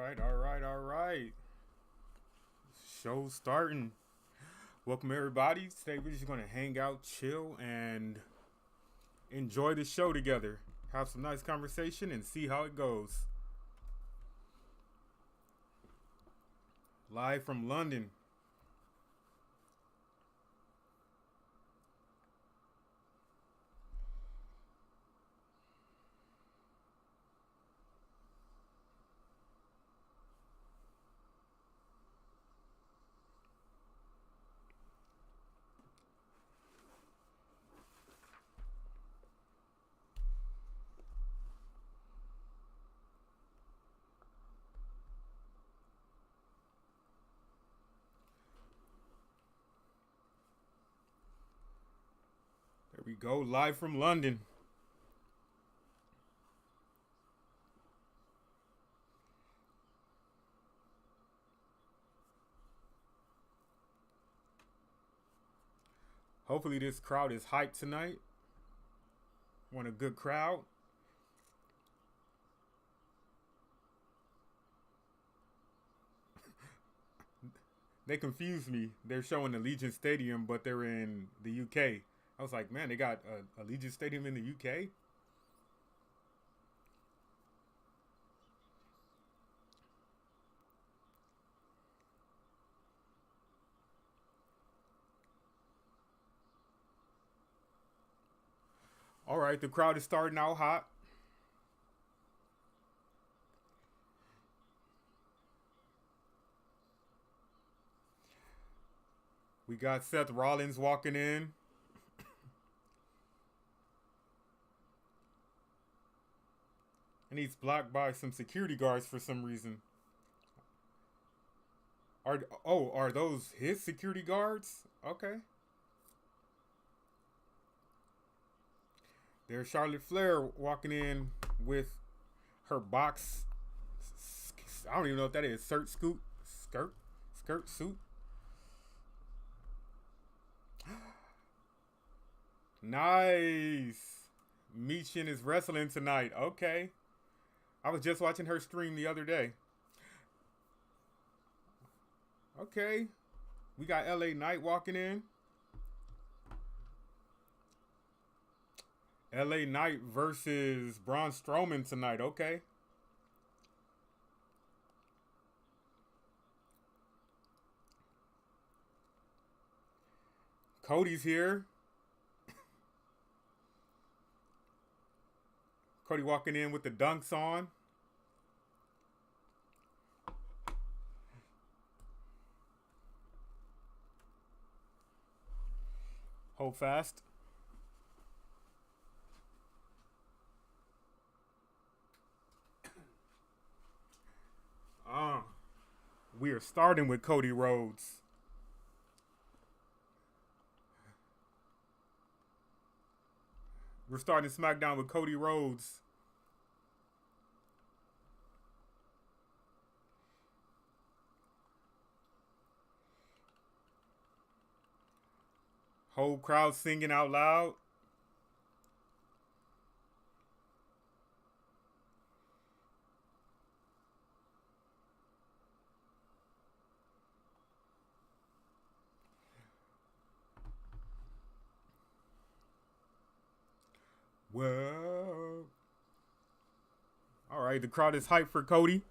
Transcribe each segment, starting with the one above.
All right. Show starting. Welcome everybody. Today we're just gonna hang out, chill, and enjoy the show together. Have some nice conversation and see how it goes. Live from London. There we go, live from London. Hopefully this crowd is hyped tonight. Want a good crowd. They confused me. They're showing Allegiant Stadium, but they're in the UK. I was like, man, they got Allegiant Stadium in the UK? All right, the crowd is starting out hot. We got Seth Rollins walking in. And he's blocked by some security guards for some reason. Are those his security guards? Okay. There's Charlotte Flair walking in with her box. I don't even know what that is. Skirt suit. Nice. Michin is wrestling tonight. Okay. I was just watching her stream the other day. Okay. We got LA Knight walking in. LA Knight versus Braun Strowman tonight. Okay. Cody's here. Cody walking in with the dunks on. Hold fast. Uh, we are starting with Cody Rhodes. We're starting SmackDown with Cody Rhodes. Whole crowd singing out loud. Whoa. All right, the crowd is hyped for Cody.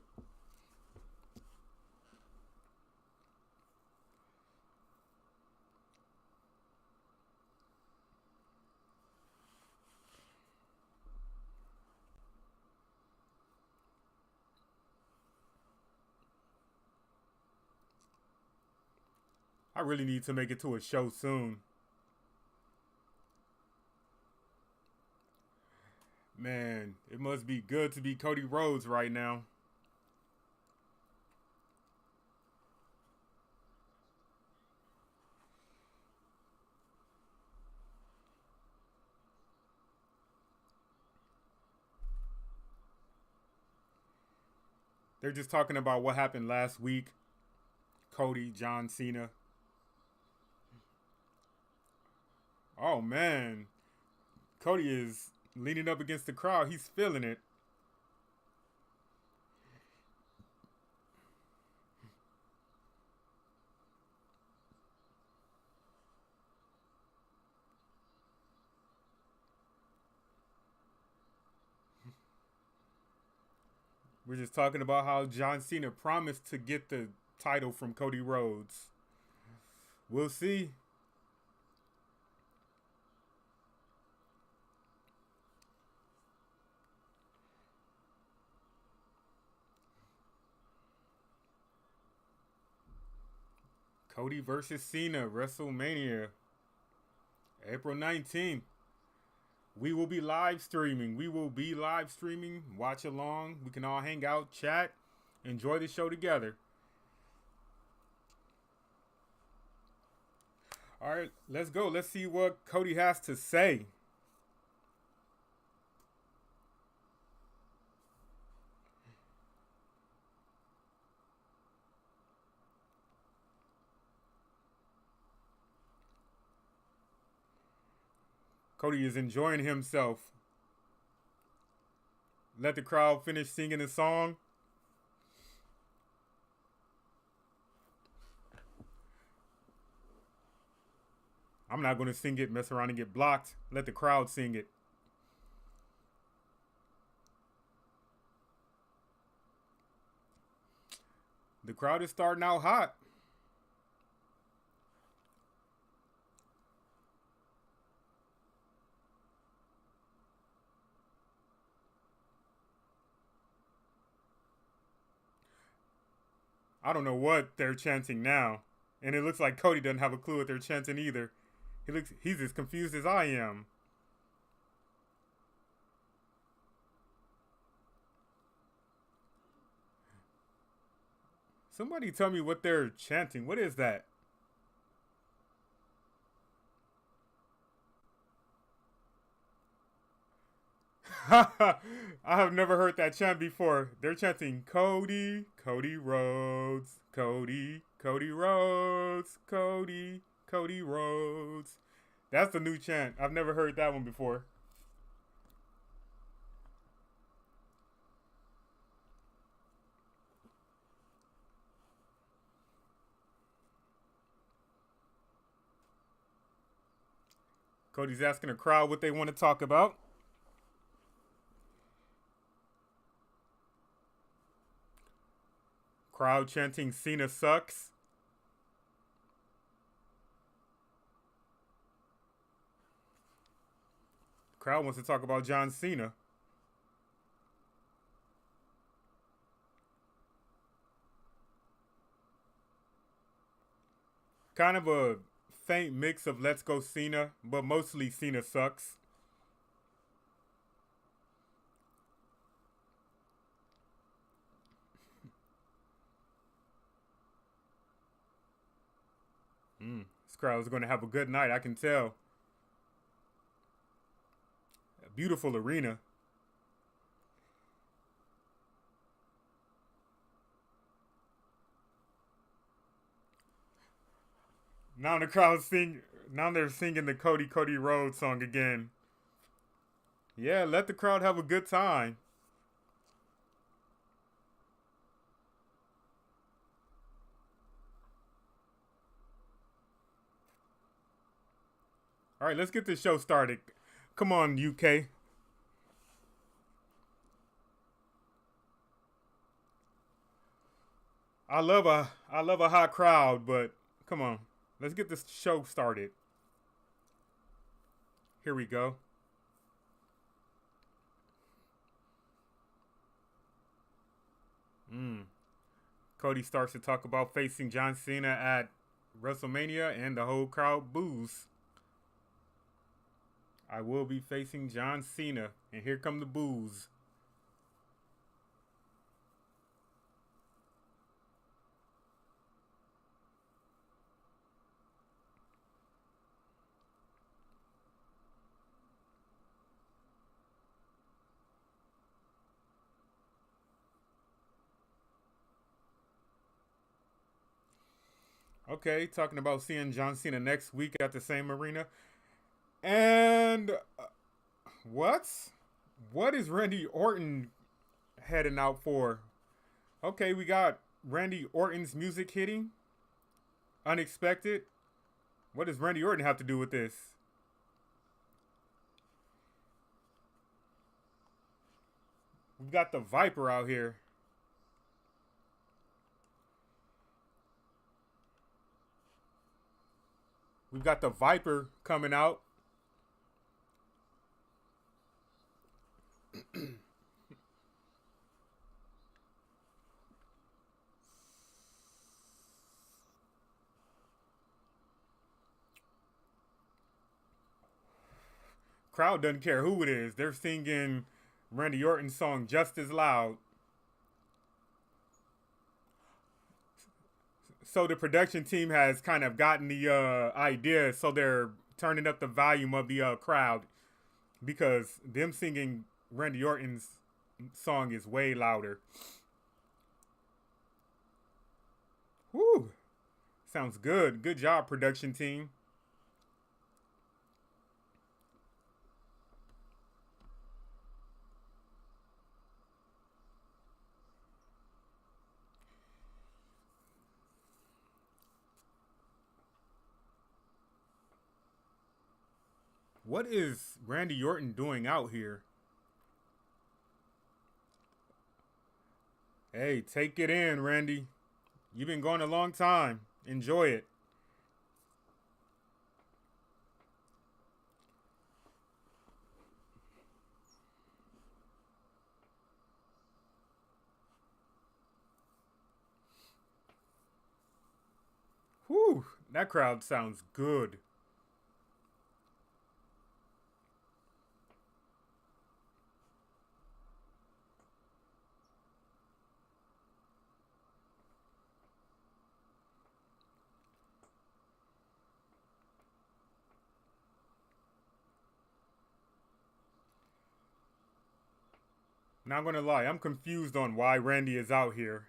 I really need to make it to a show soon. Man, it must be good to be Cody Rhodes right now. They're just talking about what happened last week. Cody, John Cena. Oh man, Cody is leaning up against the crowd. He's feeling it. We're just talking about how John Cena promised to get the title from Cody Rhodes. We'll see. Cody versus Cena, WrestleMania, April 19th. We will be live streaming. Watch along. We can all hang out, chat, enjoy the show together. All right, let's go. Let's see what Cody has to say. Cody is enjoying himself. Let the crowd finish singing the song. I'm not going to sing it, mess around and get blocked. Let the crowd sing it. The crowd is starting out hot. I don't know what they're chanting now. And it looks like Cody doesn't have a clue what they're chanting either. He's as confused as I am. Somebody tell me what they're chanting. What is that? I have never heard that chant before. They're chanting Cody, Cody Rhodes, Cody, Cody Rhodes, Cody, Cody Rhodes. That's the new chant. I've never heard that one before. Cody's asking the crowd what they want to talk about. Crowd chanting Cena sucks. Crowd wants to talk about John Cena. Kind of a faint mix of Let's Go Cena, but mostly Cena sucks. This crowd is going to have a good night, I can tell. A beautiful arena. Now the crowd now they're singing the Cody Rhodes song again. Yeah, let the crowd have a good time. All right, let's get this show started. Come on, UK. I love a hot crowd, but come on. Let's get this show started. Here we go. Cody starts to talk about facing John Cena at WrestleMania, and the whole crowd boos. I will be facing John Cena, and here come the boos. Okay, talking about seeing John Cena next week at the same arena. And what? What is Randy Orton heading out for? Okay, we got Randy Orton's music hitting. Unexpected. What does Randy Orton have to do with this? We've got the Viper out here. We've got the Viper coming out. Crowd doesn't care who it is. They're singing Randy Orton's song just as loud. So the production team has kind of gotten the idea, so they're turning up the volume of the crowd because them singing Randy Orton's song is way louder. Woo! Sounds good. Good job, production team. What is Randy Orton doing out here? Hey, take it in, Randy. You've been going a long time. Enjoy it. Whew, that crowd sounds good. Not gonna lie, I'm confused on why Randy is out here.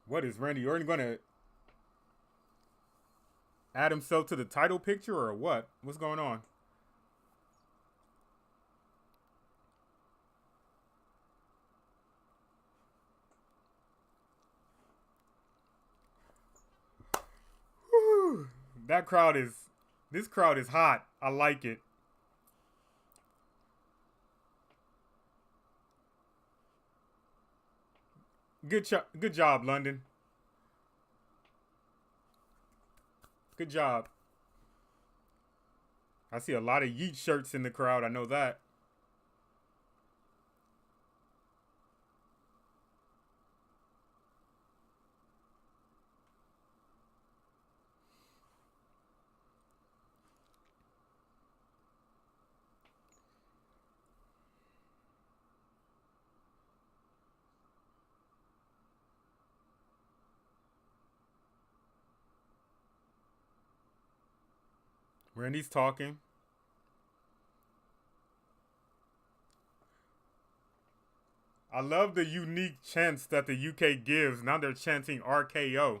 What is Randy Orton gonna add himself to the title picture or what? What's going on? Whew. This crowd is hot. I like it. Good job, London. Good job. I see a lot of Yeet shirts in the crowd. I know that. Randy's talking. I love the unique chants that the UK gives. Now they're chanting RKO.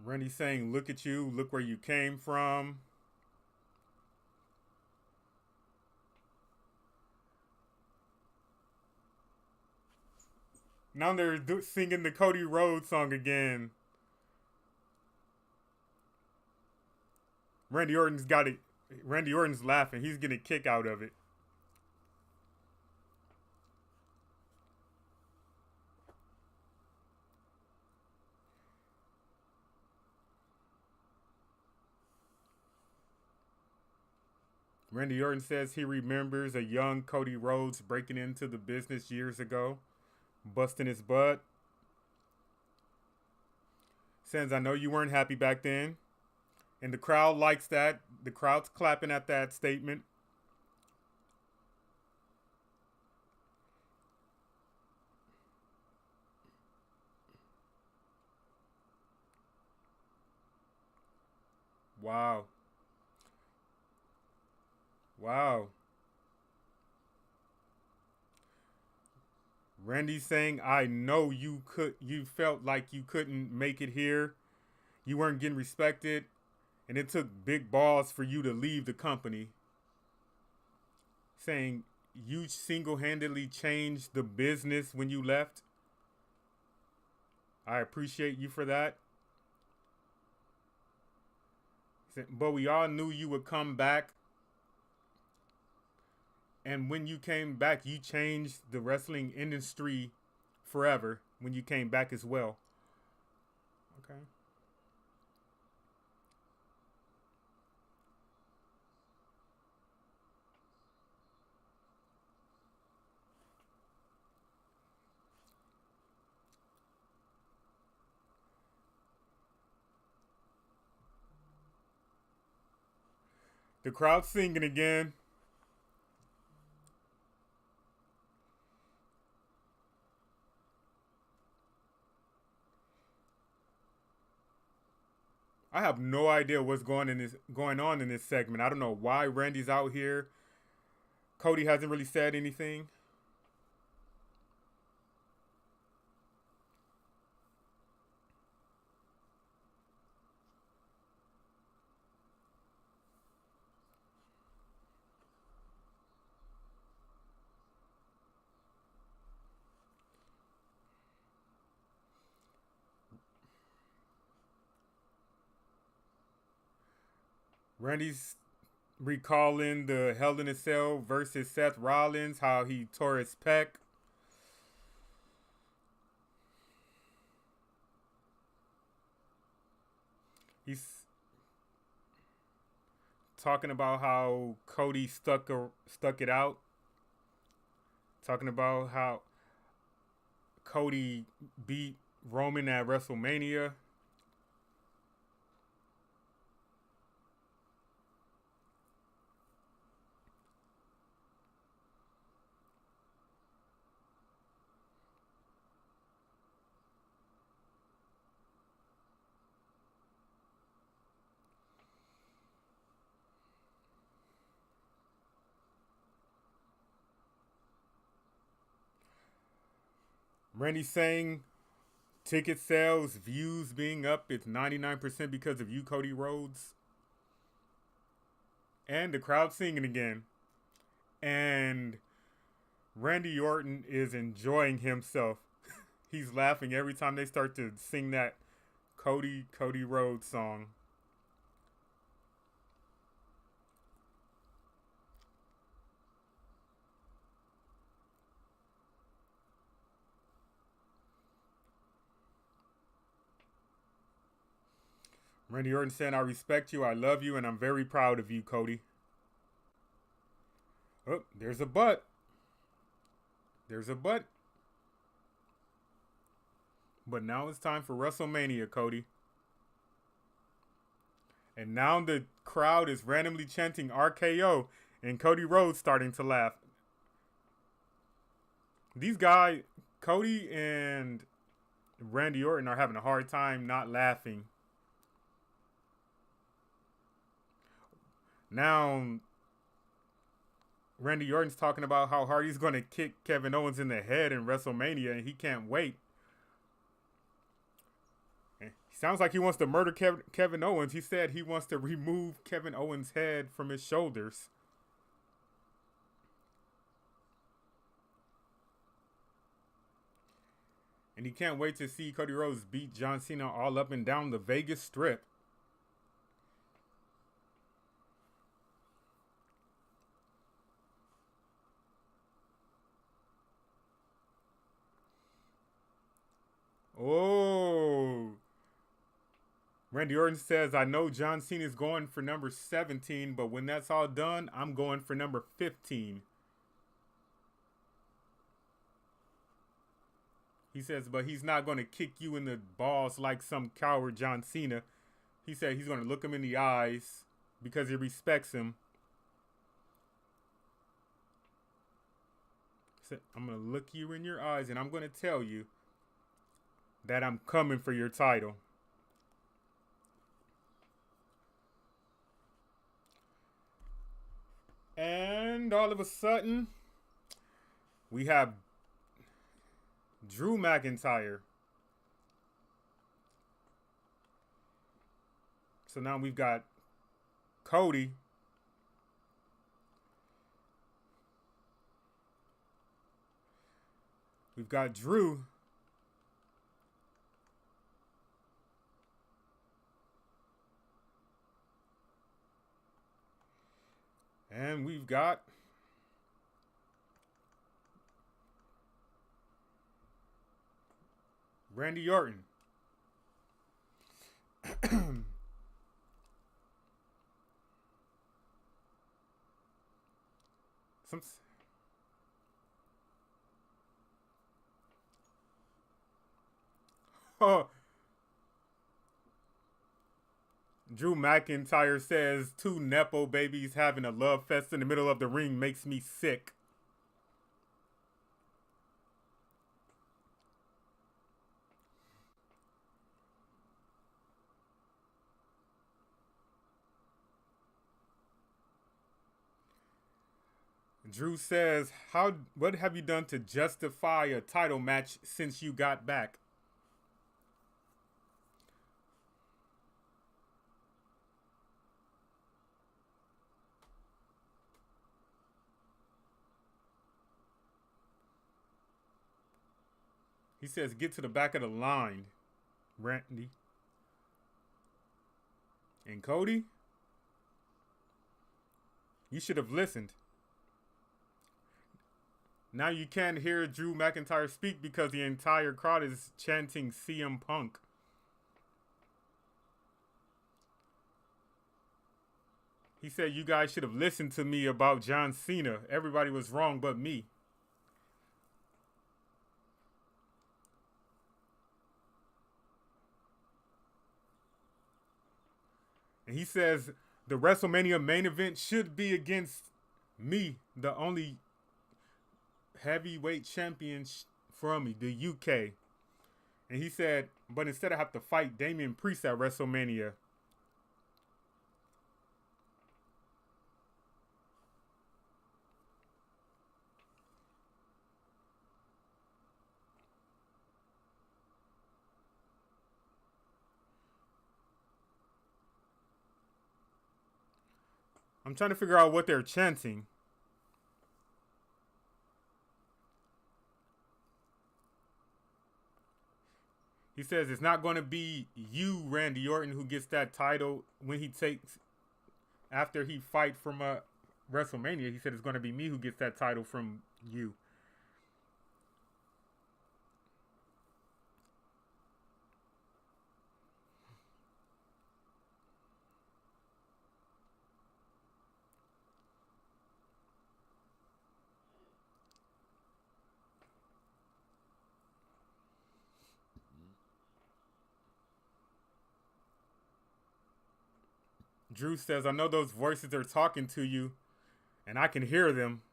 Randy saying, look at you, look where you came from. Now they're singing the Cody Rhodes song again. Randy Orton's got it. Randy Orton's laughing. He's getting a kick out of it. Randy Orton says he remembers a young Cody Rhodes breaking into the business years ago, busting his butt. Says, I know you weren't happy back then. And the crowd likes that. The crowd's clapping at that statement. Wow. Wow. Randy saying, I know you felt like you couldn't make it here. You weren't getting respected. And it took big balls for you to leave the company. Saying you single-handedly changed the business when you left. I appreciate you for that. But we all knew you would come back. And when you came back, you changed the wrestling industry forever when you came back as well. Okay. The crowd's singing again. I have no idea what's going on in this segment. I don't know why Randy's out here. Cody hasn't really said anything. Randy's recalling the Hell in a Cell versus Seth Rollins, how he tore his pec. He's talking about how Cody stuck it out. Talking about how Cody beat Roman at WrestleMania. Randy saying ticket sales, views being up, it's 99% because of you, Cody Rhodes. And the crowd singing again. And Randy Orton is enjoying himself. He's laughing every time they start to sing that Cody Rhodes song. Randy Orton saying, I respect you, I love you, and I'm very proud of you, Cody. Oh, there's a but. There's a but. But now it's time for WrestleMania, Cody. And now the crowd is randomly chanting RKO, and Cody Rhodes starting to laugh. These guys, Cody and Randy Orton, are having a hard time not laughing. Now, Randy Orton's talking about how hard he's going to kick Kevin Owens in the head in WrestleMania, and he can't wait. And he sounds like he wants to murder Kevin Owens. He said he wants to remove Kevin Owens' head from his shoulders. And he can't wait to see Cody Rhodes beat John Cena all up and down the Vegas Strip. Oh. Randy Orton says, I know John Cena's going for number 17, but when that's all done, I'm going for number 15. He says, but he's not going to kick you in the balls like some coward John Cena. He said he's going to look him in the eyes because he respects him. He said, I'm going to look you in your eyes and I'm going to tell you that I'm coming for your title. And all of a sudden, we have Drew McIntyre. So now we've got Cody We've got Drew. And we've got Randy Orton. Some. Oh. Drew McIntyre says 2 Nepo babies having a love fest in the middle of the ring makes me sick. Drew says, what have you done to justify a title match since you got back? He says, get to the back of the line, Randy. And Cody, you should have listened. Now you can't hear Drew McIntyre speak because the entire crowd is chanting CM Punk. He said, you guys should have listened to me about John Cena. Everybody was wrong but me. And he says, the WrestleMania main event should be against me, the only heavyweight champion from the UK. And he said, but instead I have to fight Damian Priest at WrestleMania. I'm trying to figure out what they're chanting. He says it's not going to be you, Randy Orton, who gets that title when he takes, after he fight from WrestleMania. He said it's going to be me who gets that title from you. Drew says, I know those voices are talking to you, and I can hear them.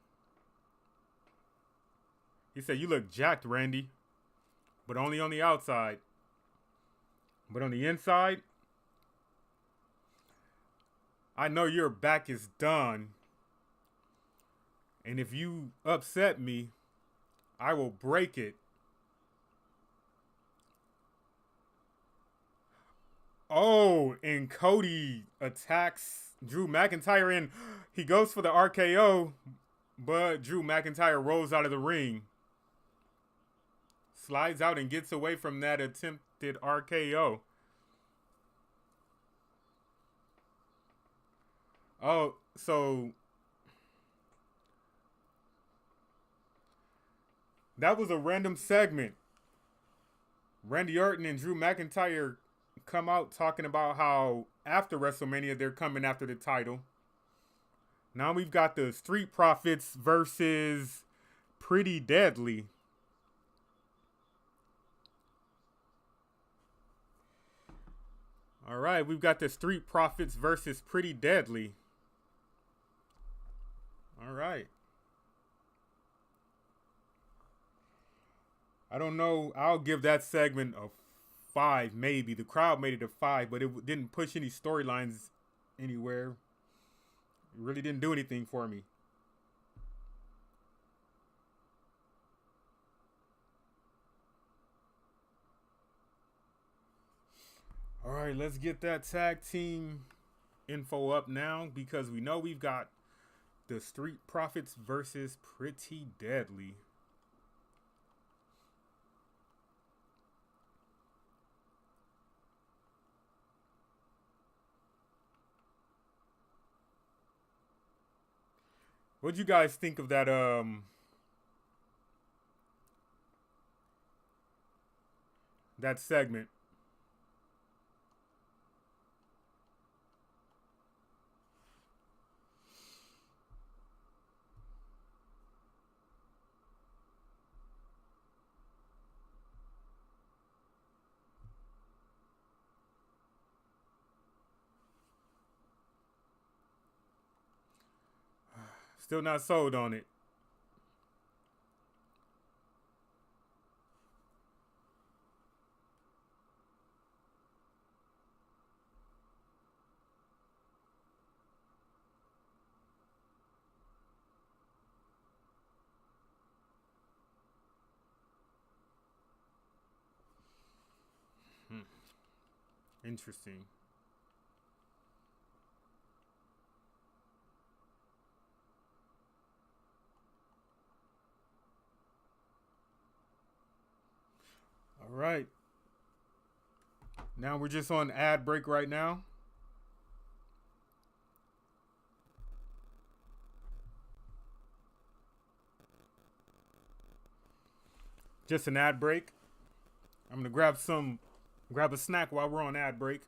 He said, you look jacked, Randy, but only on the outside. But on the inside, I know your back is done. And if you upset me, I will break it. Oh, and Cody attacks Drew McIntyre and he goes for the RKO, but Drew McIntyre rolls out of the ring. Slides out and gets away from that attempted RKO. Oh, so that was a random segment. Randy Orton and Drew McIntyre come out talking about how after WrestleMania they're coming after the title. Now we've got the Street Profits versus Pretty Deadly. All right, we've got the Street Profits versus Pretty Deadly. All right. I don't know. I'll give that segment a 5, maybe. The crowd made it a 5, but it didn't push any storylines anywhere. It really didn't do anything for me. All right, let's get that tag team info up now because we know we've got the Street Profits versus Pretty Deadly. What'd you guys think of that segment? Still not sold on it. Interesting. All right. Now we're just on ad break right now. Just an ad break. I'm gonna grab a snack while we're on ad break.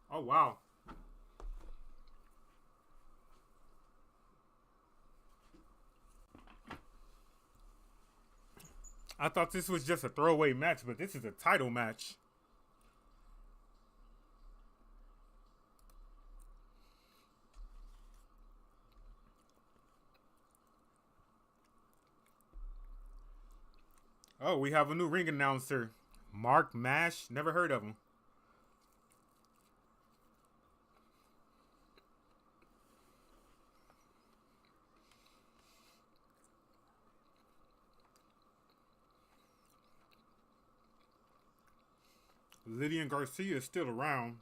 Oh wow. I thought this was just a throwaway match, but this is a title match. Oh, we have a new ring announcer. Mark Mash. Never heard of him. Lydian Garcia is still around.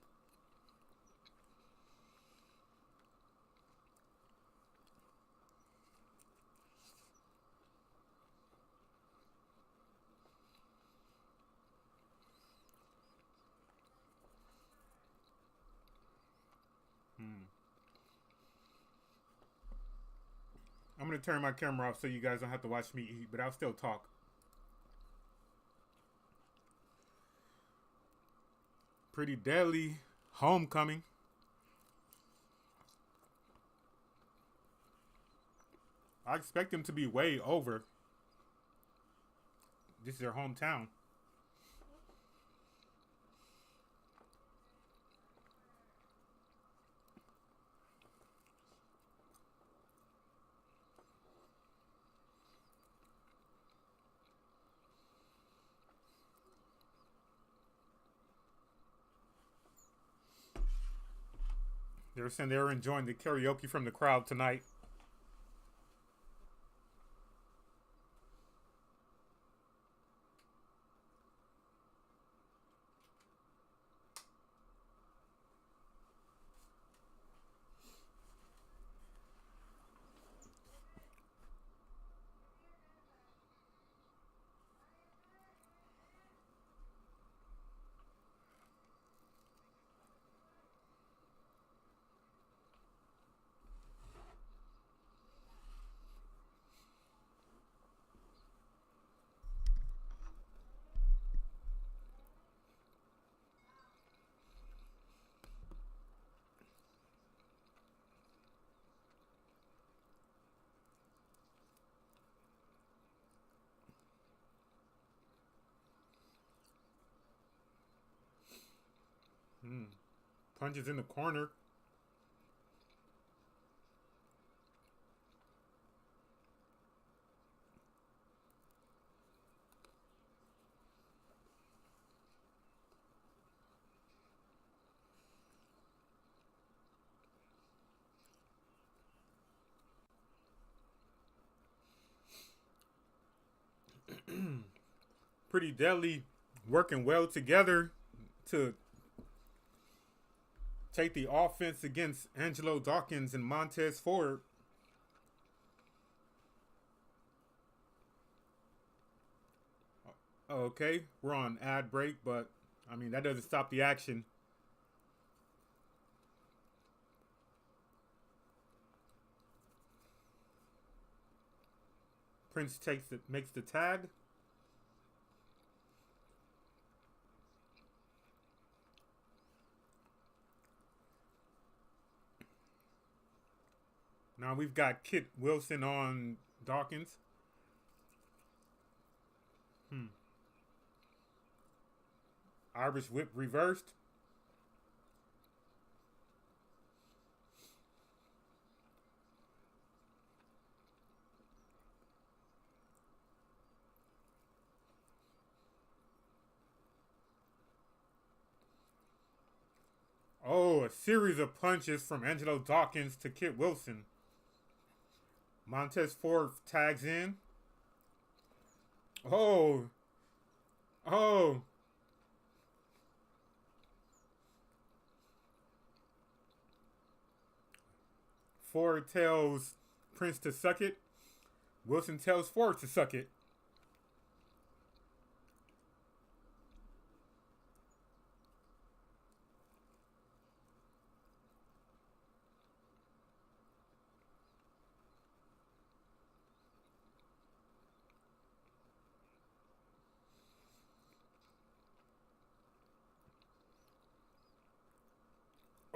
I'm gonna turn my camera off so you guys don't have to watch me eat, but I'll still talk. Pretty deadly. Homecoming. I expect them to be way over. This is their hometown. They were saying they were enjoying the karaoke from the crowd tonight. Punches in the corner. Pretty deadly, working well together to take the offense against Angelo Dawkins and Montez Ford. Okay, we're on ad break, but I mean, that doesn't stop the action. Prince makes the tag. Now we've got Kit Wilson on Dawkins. Irish whip reversed. Oh, a series of punches from Angelo Dawkins to Kit Wilson. Montez Ford tags in. Oh. Oh. Ford tells Prince to suck it. Wilson tells Ford to suck it.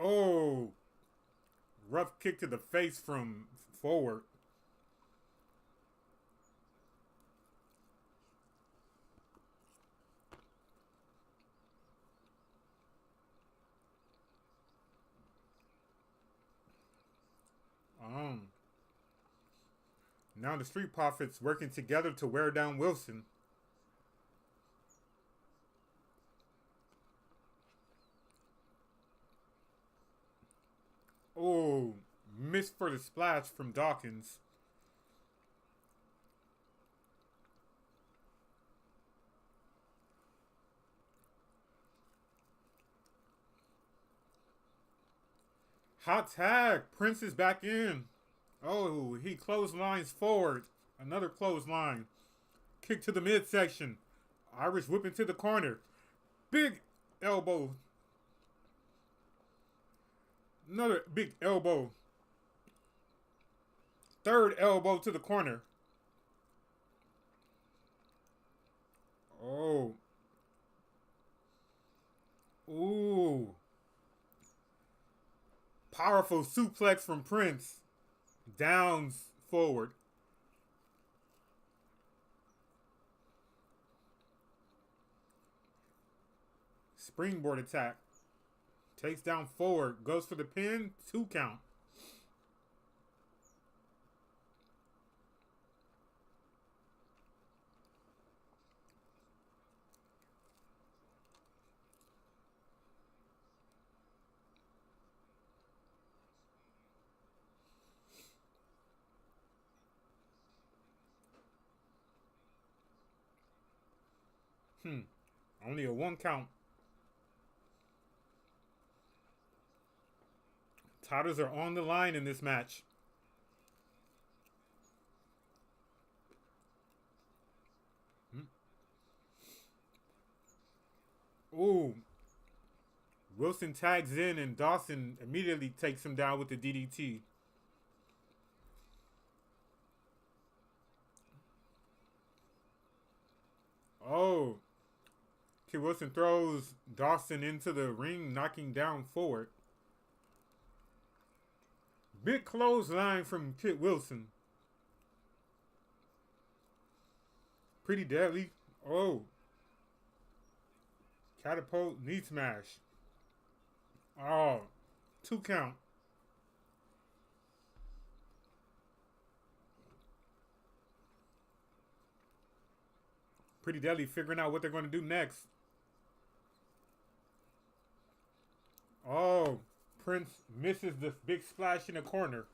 Oh. Rough kick to the face from Ford. Um. Now the Street Profits working together to wear down Wilson. Oh, missed for the splash from Dawkins. Hot tag. Prince is back in. Oh, he clotheslines Ford. Another clothesline. Kick to the midsection. Irish whip into the corner. Big elbow. Another big elbow. Third elbow to the corner. Oh. Ooh. Powerful suplex from Prince. Downs forward. Springboard attack. Takes down forward. Goes for the pin. 2 count. Only a 1 count. Titles are on the line in this match. Ooh. Wilson tags in and Dawson immediately takes him down with the DDT. Oh. Kid Wilson throws Dawson into the ring, knocking down forward. Big clothesline from Kid Wilson. Pretty deadly. Oh. Catapult knee smash. Oh. 2 count. Pretty deadly figuring out what they're going to do next. Oh. Prince misses the big splash in the corner.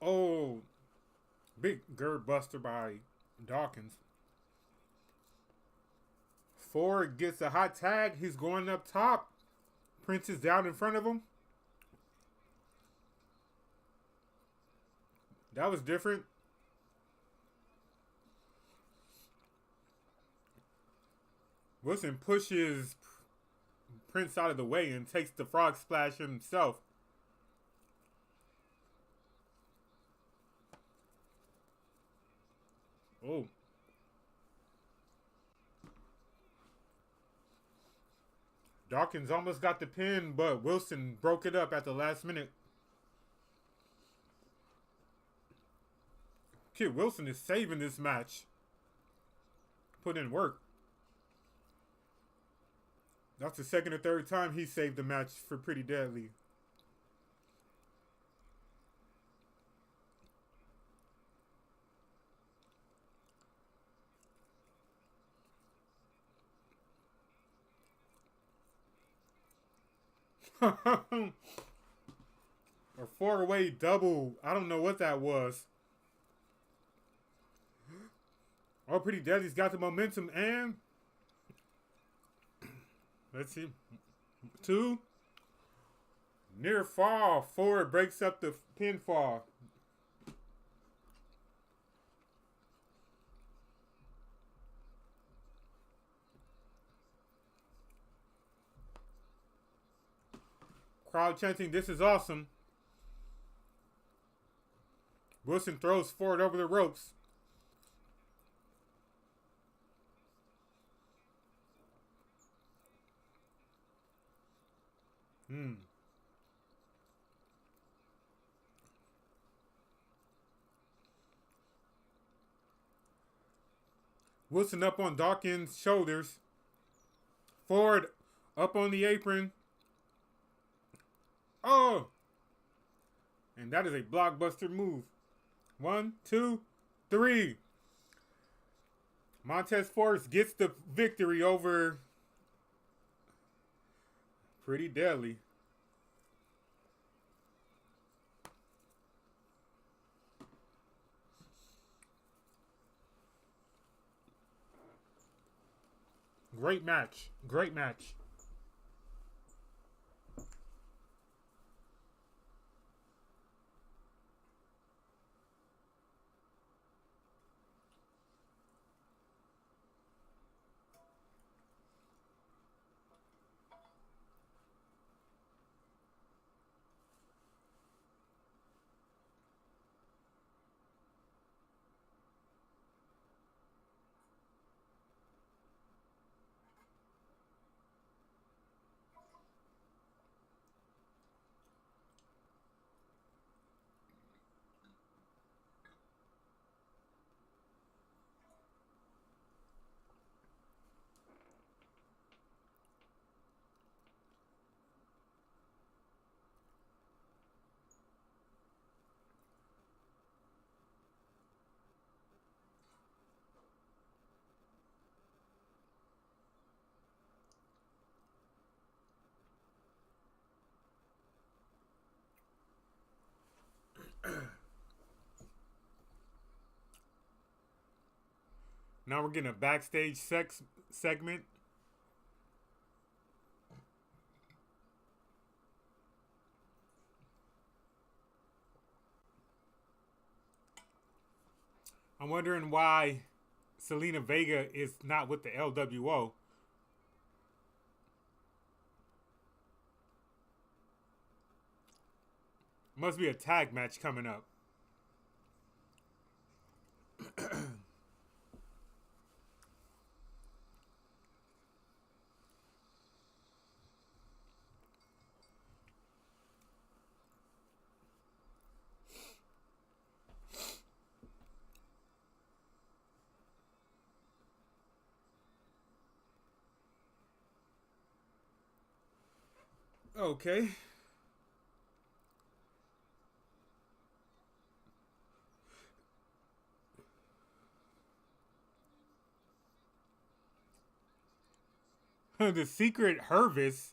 Oh. Big gird buster by Dawkins. Ford gets a hot tag. He's going up top. Prince is down in front of him. That was different. Wilson pushes Prince out of the way and takes the frog splash himself. Oh. Dawkins almost got the pin, but Wilson broke it up at the last minute. Kid Wilson is saving this match. Put in work. That's the second or third time he saved the match for Pretty Deadly. A 4-way double. I don't know what that was. Oh, Pretty Deadly's got the momentum and... Let's see. 2. Near fall. Ford breaks up the pinfall. Crowd chanting, "This is awesome." Wilson throws Ford over the ropes. Wilson up on Dawkins' shoulders. Ford up on the apron. Oh! And that is a blockbuster move. 1, 2, 3. Montez Ford gets the victory over Pretty Deadly. Great match. Great match. Now we're getting a backstage sex segment. I'm wondering why Selena Vega is not with the LWO. Must be a tag match coming up. Okay. The secret Hervis.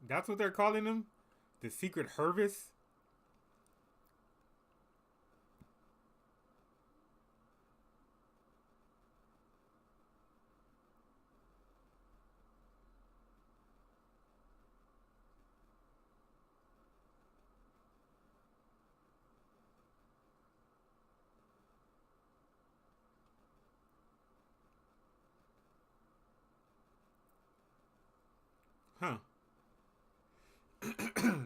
That's what they're calling him? The secret Hervis? Huh.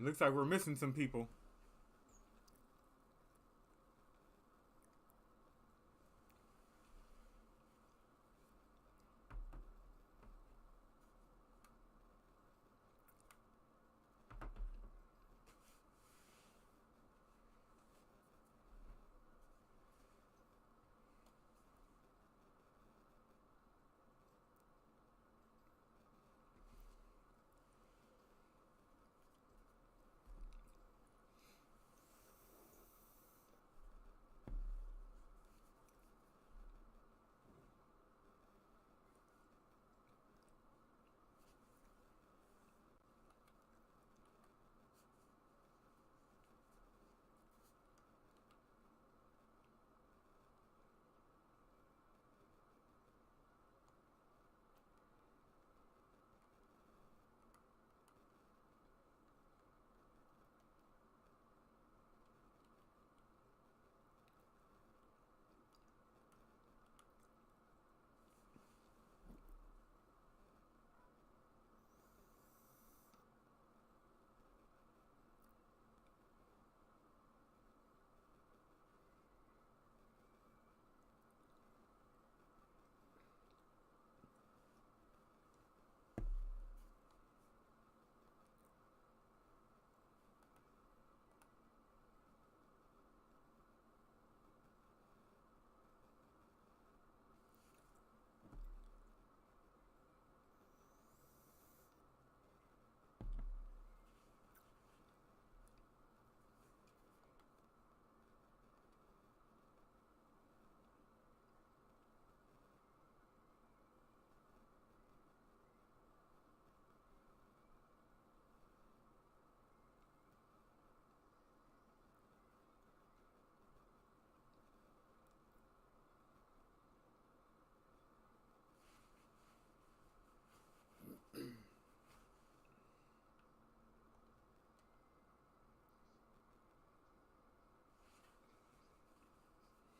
Looks like we're missing some people.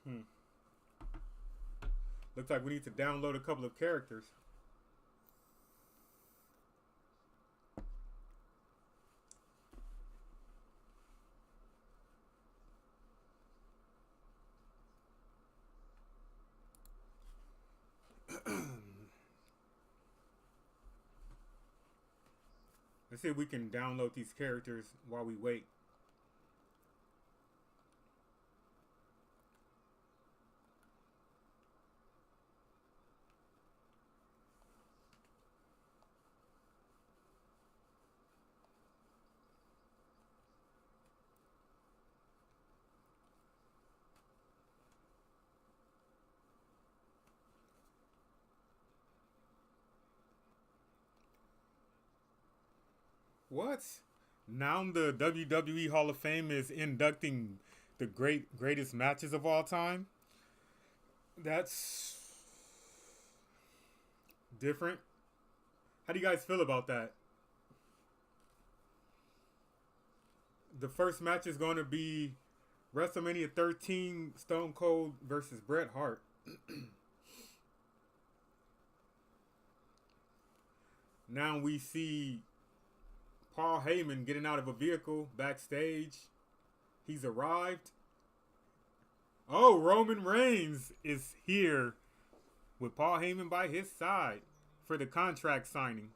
Hmm. Looks like we need to download a couple of characters. Let's see if we can download these characters while we wait. What? Now the WWE Hall of Fame is inducting the greatest matches of all time. That's different. How do you guys feel about that? The first match is going to be WrestleMania 13, Stone Cold versus Bret Hart. Now we see Paul Heyman getting out of a vehicle backstage. He's arrived. Oh, Roman Reigns is here with Paul Heyman by his side for the contract signing.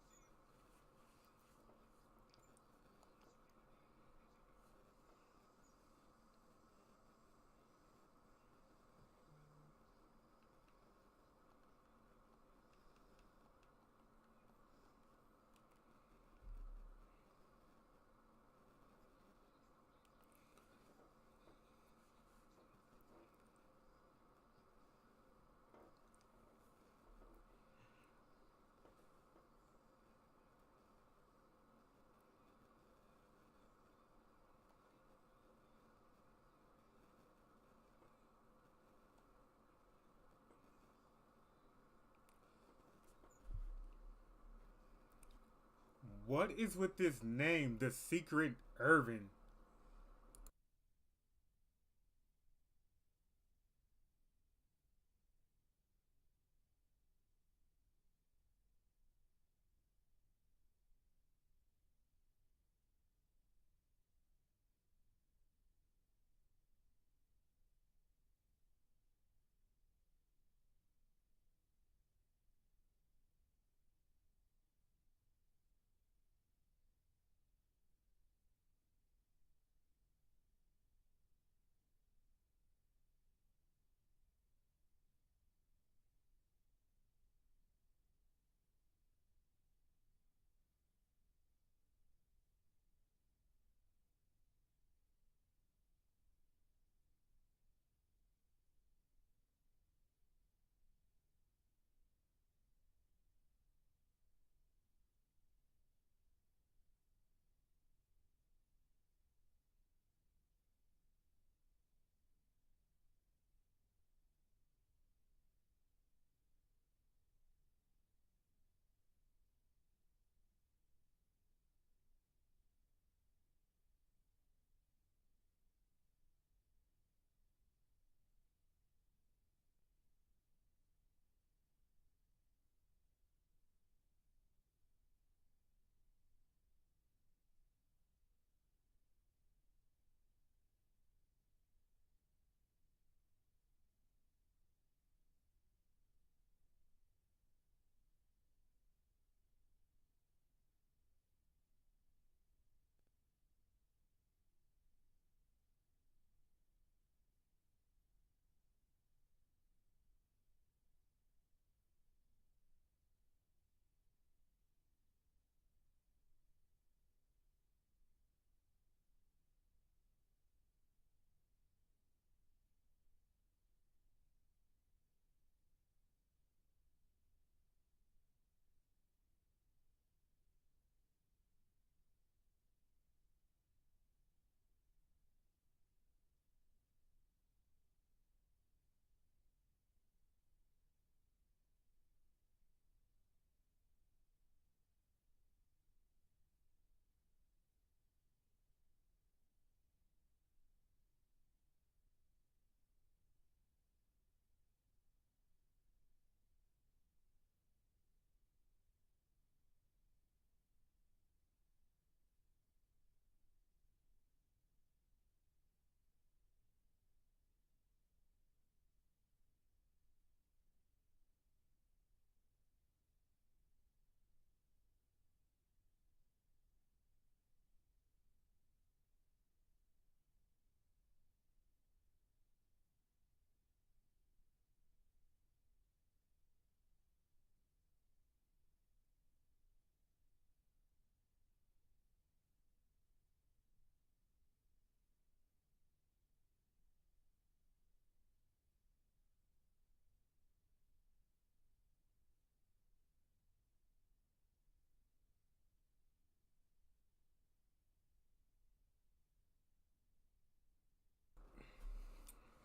What is with this name, the Secret Irvin?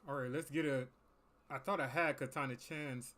All right, let's get a. I thought I had Katana Chan's.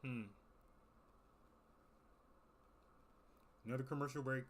Hmm. Another commercial break.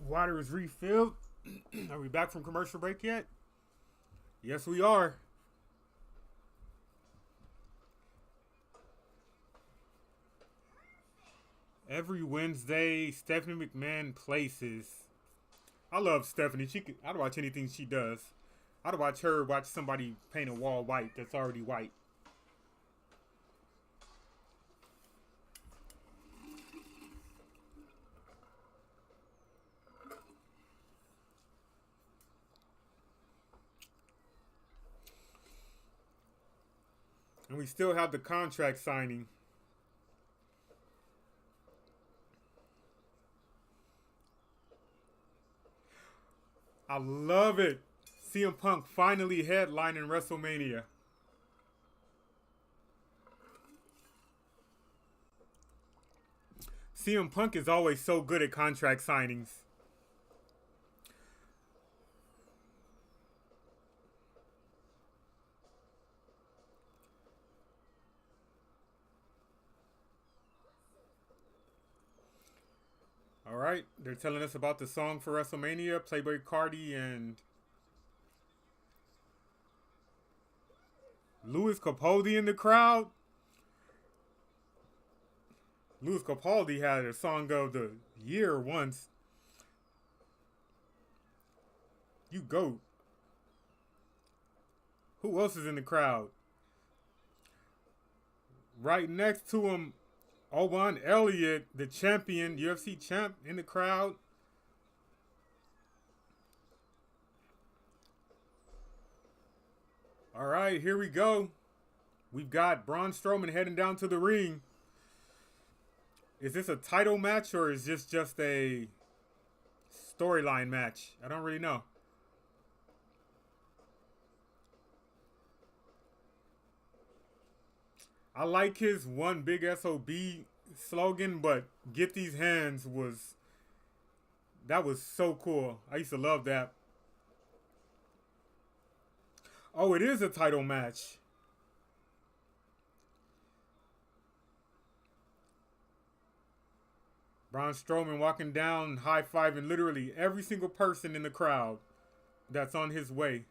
Water is refilled. Are we back from commercial break yet? Yes, we are. Every Wednesday, Stephanie McMahon places. I love Stephanie. I'd watch anything she does. I'd watch her watch somebody paint a wall white that's already white. And we still have the contract signing. I love it. CM Punk finally headlining WrestleMania. CM Punk is always so good at contract signings. All right, they're telling us about the song for WrestleMania, Playboy Cardi and Louis Capaldi in the crowd. Louis Capaldi had a song of the year once. You go. Who else is in the crowd? Right next to him, Owen Elliott, the champion, UFC champ, in the crowd. All right, here we go. We've got Braun Strowman heading down to the ring. Is this a title match or is this just a storyline match? I don't really know. I like his one big SOB slogan, but get these hands that was so cool. I used to love that. Oh, it is a title match. Braun Strowman walking down, high-fiving literally every single person in the crowd that's on his way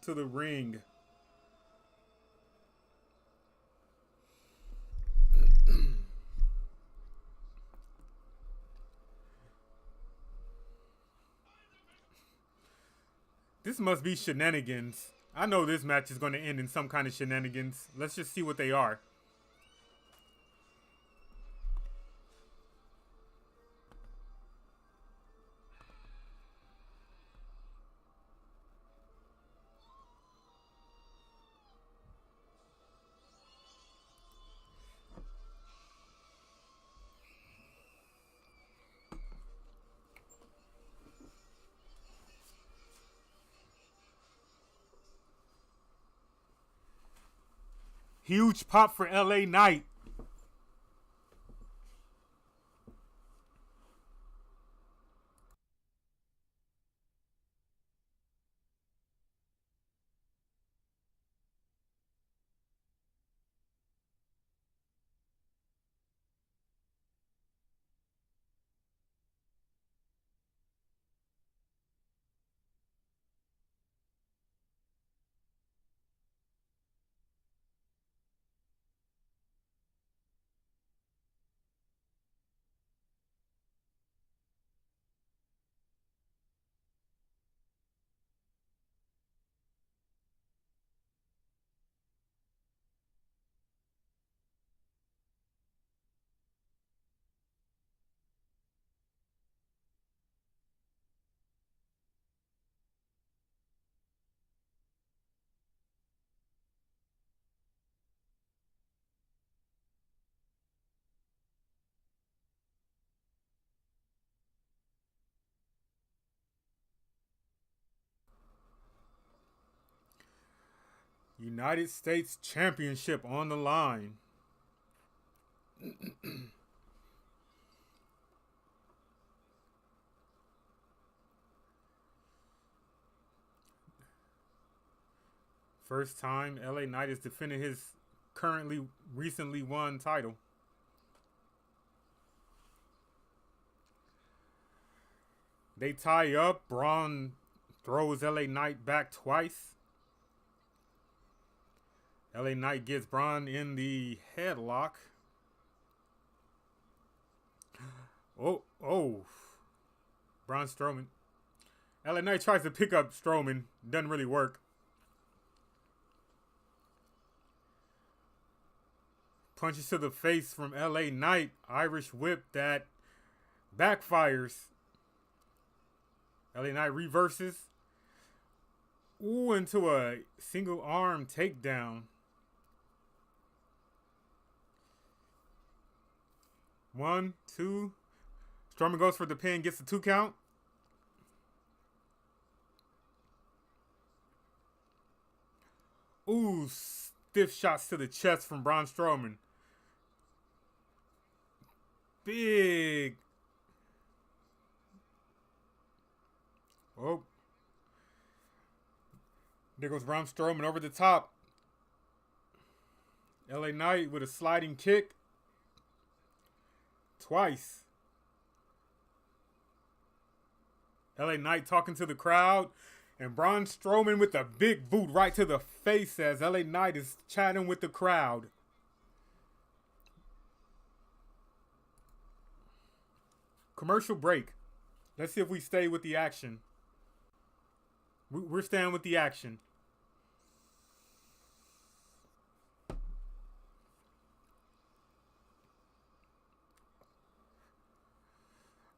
to the ring. This must be shenanigans. I know this match is going to end in some kind of shenanigans. Let's just see what they are. Huge pop for LA Knight. United States Championship on the line. First time LA Knight is defending his recently won title. They tie up. Braun throws LA Knight back twice. LA Knight gets Braun in the headlock. Oh. Braun Strowman. LA Knight tries to pick up Strowman. Doesn't really work. Punches to the face from LA Knight. Irish whip that backfires. LA Knight reverses. Ooh, into a single arm takedown. 1, 2. Strowman goes for the pin, gets the 2 count. Ooh, stiff shots to the chest from Braun Strowman. Big. Oh. There goes Braun Strowman over the top. LA Knight with a sliding kick. Twice. LA Knight talking to the crowd. And Braun Strowman with a big boot right to the face as LA Knight is chatting with the crowd. Commercial break. Let's see if we stay with the action. We're staying with the action.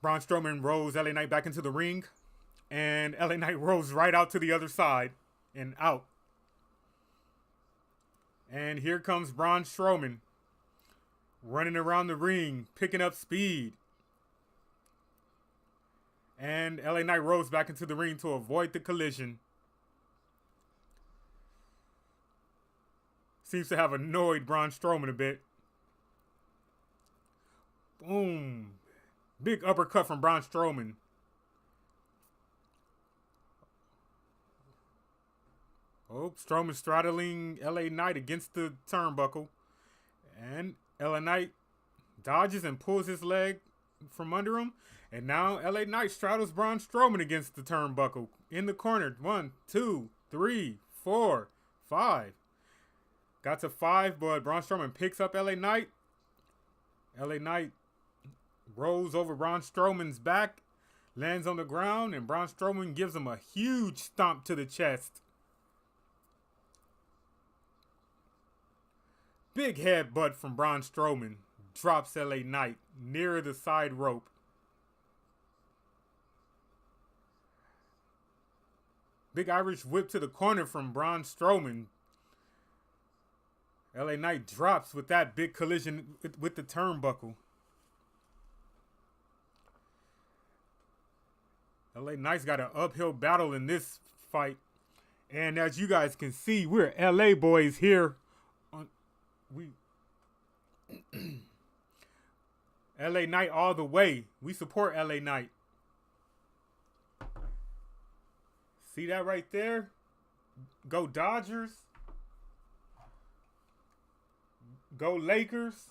Braun Strowman rolls LA Knight back into the ring. And LA Knight rolls right out to the other side and out. And here comes Braun Strowman running around the ring, picking up speed. And LA Knight rolls back into the ring to avoid the collision. Seems to have annoyed Braun Strowman a bit. Boom. Big uppercut from Braun Strowman. Oh, Strowman straddling LA Knight against the turnbuckle. And LA Knight dodges and pulls his leg from under him. And now LA Knight straddles Braun Strowman against the turnbuckle. In the corner. 1, 2, 3, 4, 5. Got to 5, but Braun Strowman picks up LA Knight. LA Knight rolls over Braun Strowman's back. Lands on the ground. And Braun Strowman gives him a huge stomp to the chest. Big headbutt from Braun Strowman. Drops LA Knight near the side rope. Big Irish whip to the corner from Braun Strowman. LA Knight drops with that big collision with the turnbuckle. LA Knight's got an uphill battle in this fight. And as you guys can see, we're LA boys here. LA Knight all the way. We support LA Knight. See that right there? Go Dodgers. Go Lakers.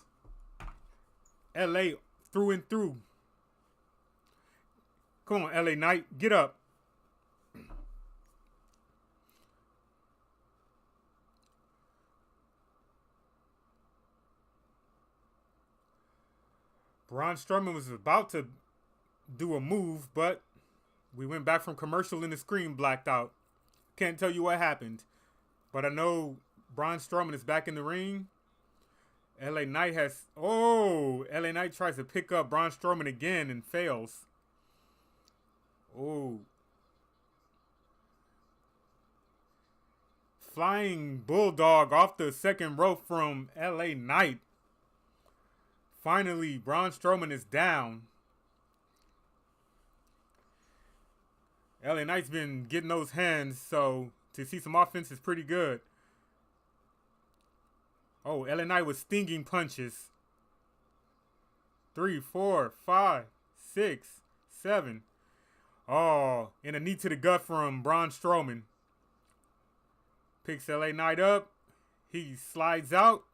LA through and through. Come on, LA Knight. Get up. Braun Strowman was about to do a move, but we went back from commercial and the screen blacked out. Can't tell you what happened. But I know Braun Strowman is back in the ring. LA Knight has... Oh! LA Knight tries to pick up Braun Strowman again and fails. Oh. Flying Bulldog off the second rope from LA Knight. Finally, Braun Strowman is down. LA Knight's been getting those hands, so to see some offense is pretty good. Oh, LA Knight with stinging punches. 3, 4, 5, 6, 7. Oh, and a knee to the gut from Braun Strowman. Picks LA Knight up. He slides out.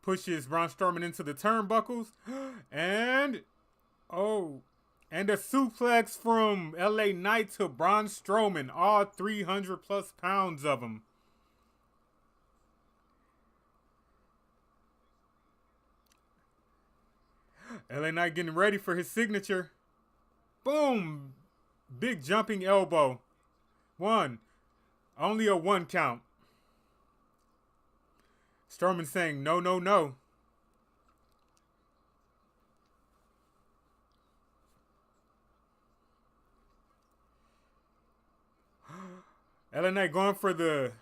Pushes Braun Strowman into the turnbuckles. And, oh, And a suplex from LA Knight to Braun Strowman. All 300 plus pounds of him. LA Knight getting ready for his signature. Boom. Big jumping elbow. One. Only a 1 count. Strowman saying no, no, no. LA Knight going for the...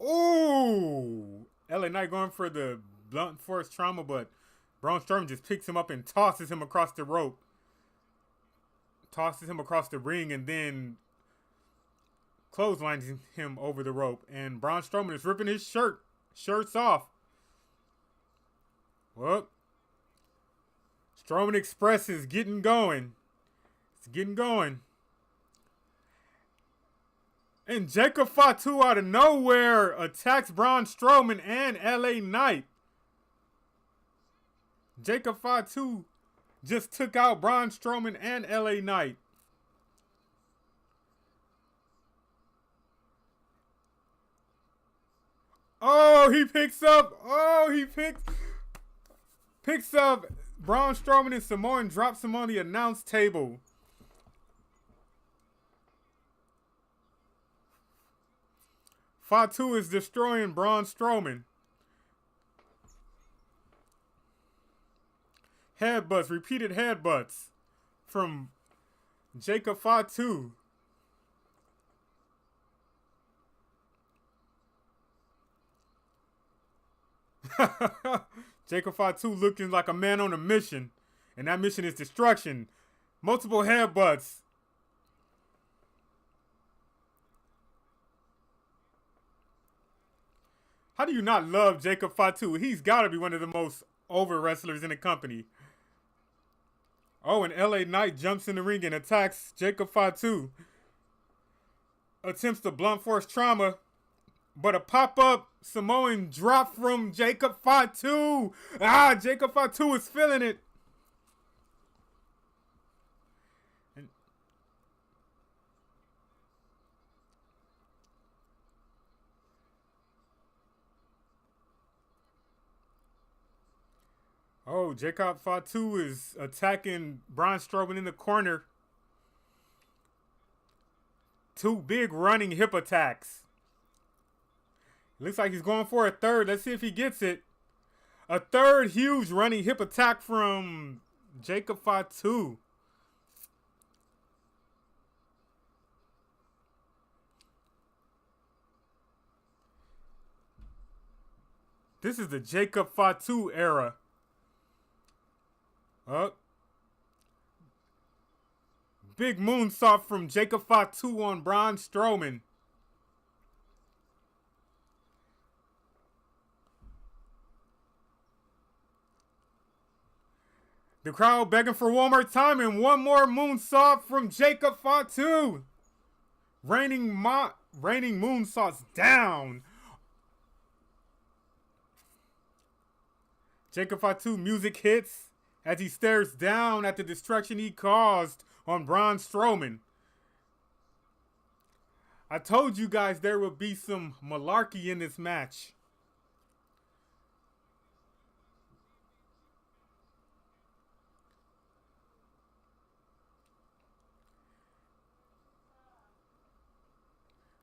Ooh! LA Knight going for the blunt force trauma, but Braun Strowman just picks him up and tosses him across the rope. Tosses him across the ring and then clotheslines him over the rope. And Braun Strowman is ripping his shirts off. Well, Strowman Express is getting going. It's getting going. And Jacob Fatu out of nowhere attacks Braun Strowman and LA Knight. Jacob Fatu just took out Braun Strowman and LA Knight. Oh, he picks up. Oh, he picks up Braun Strowman and Samoa and drops him on the announce table. Fatu is destroying Braun Strowman. Headbutts, repeated headbutts from Jacob Fatu. Jacob Fatu looking like a man on a mission. And that mission is destruction. Multiple headbutts. How do you not love Jacob Fatu? He's got to be one of the most over wrestlers in the company. Oh, and LA Knight jumps in the ring and attacks Jacob Fatu. Attempts to blunt force trauma. But a pop-up Samoan drop from Jacob Fatu. Ah, Jacob Fatu is feeling it. Oh, Jacob Fatu is attacking Braun Strowman in the corner. 2 big running hip attacks. Looks like he's going for a third. Let's see if he gets it. A third huge running hip attack from Jacob Fatu. This is the Jacob Fatu era. Big moonsault from Jacob Fatu on Braun Strowman. The crowd begging for one more time and one more moonsault from Jacob Fatu. Raining moonsaults down. Jacob Fatu music hits as he stares down at the destruction he caused on Braun Strowman. I told you guys there would be some malarkey in this match.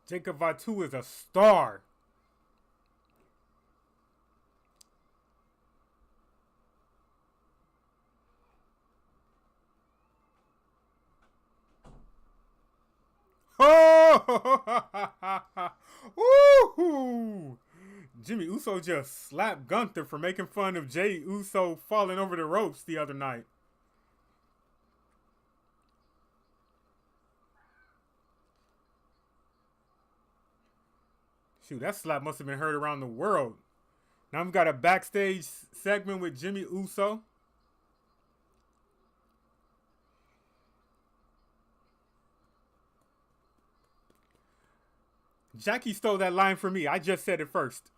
Jacob Fatu is a star. Oh! Woo-hoo! Jimmy Uso just slapped Gunther for making fun of Jey Uso falling over the ropes the other night. Shoot, that slap must have been heard around the world. Now we've got a backstage segment with Jimmy Uso. Jackie stole that line from me. I just said it first.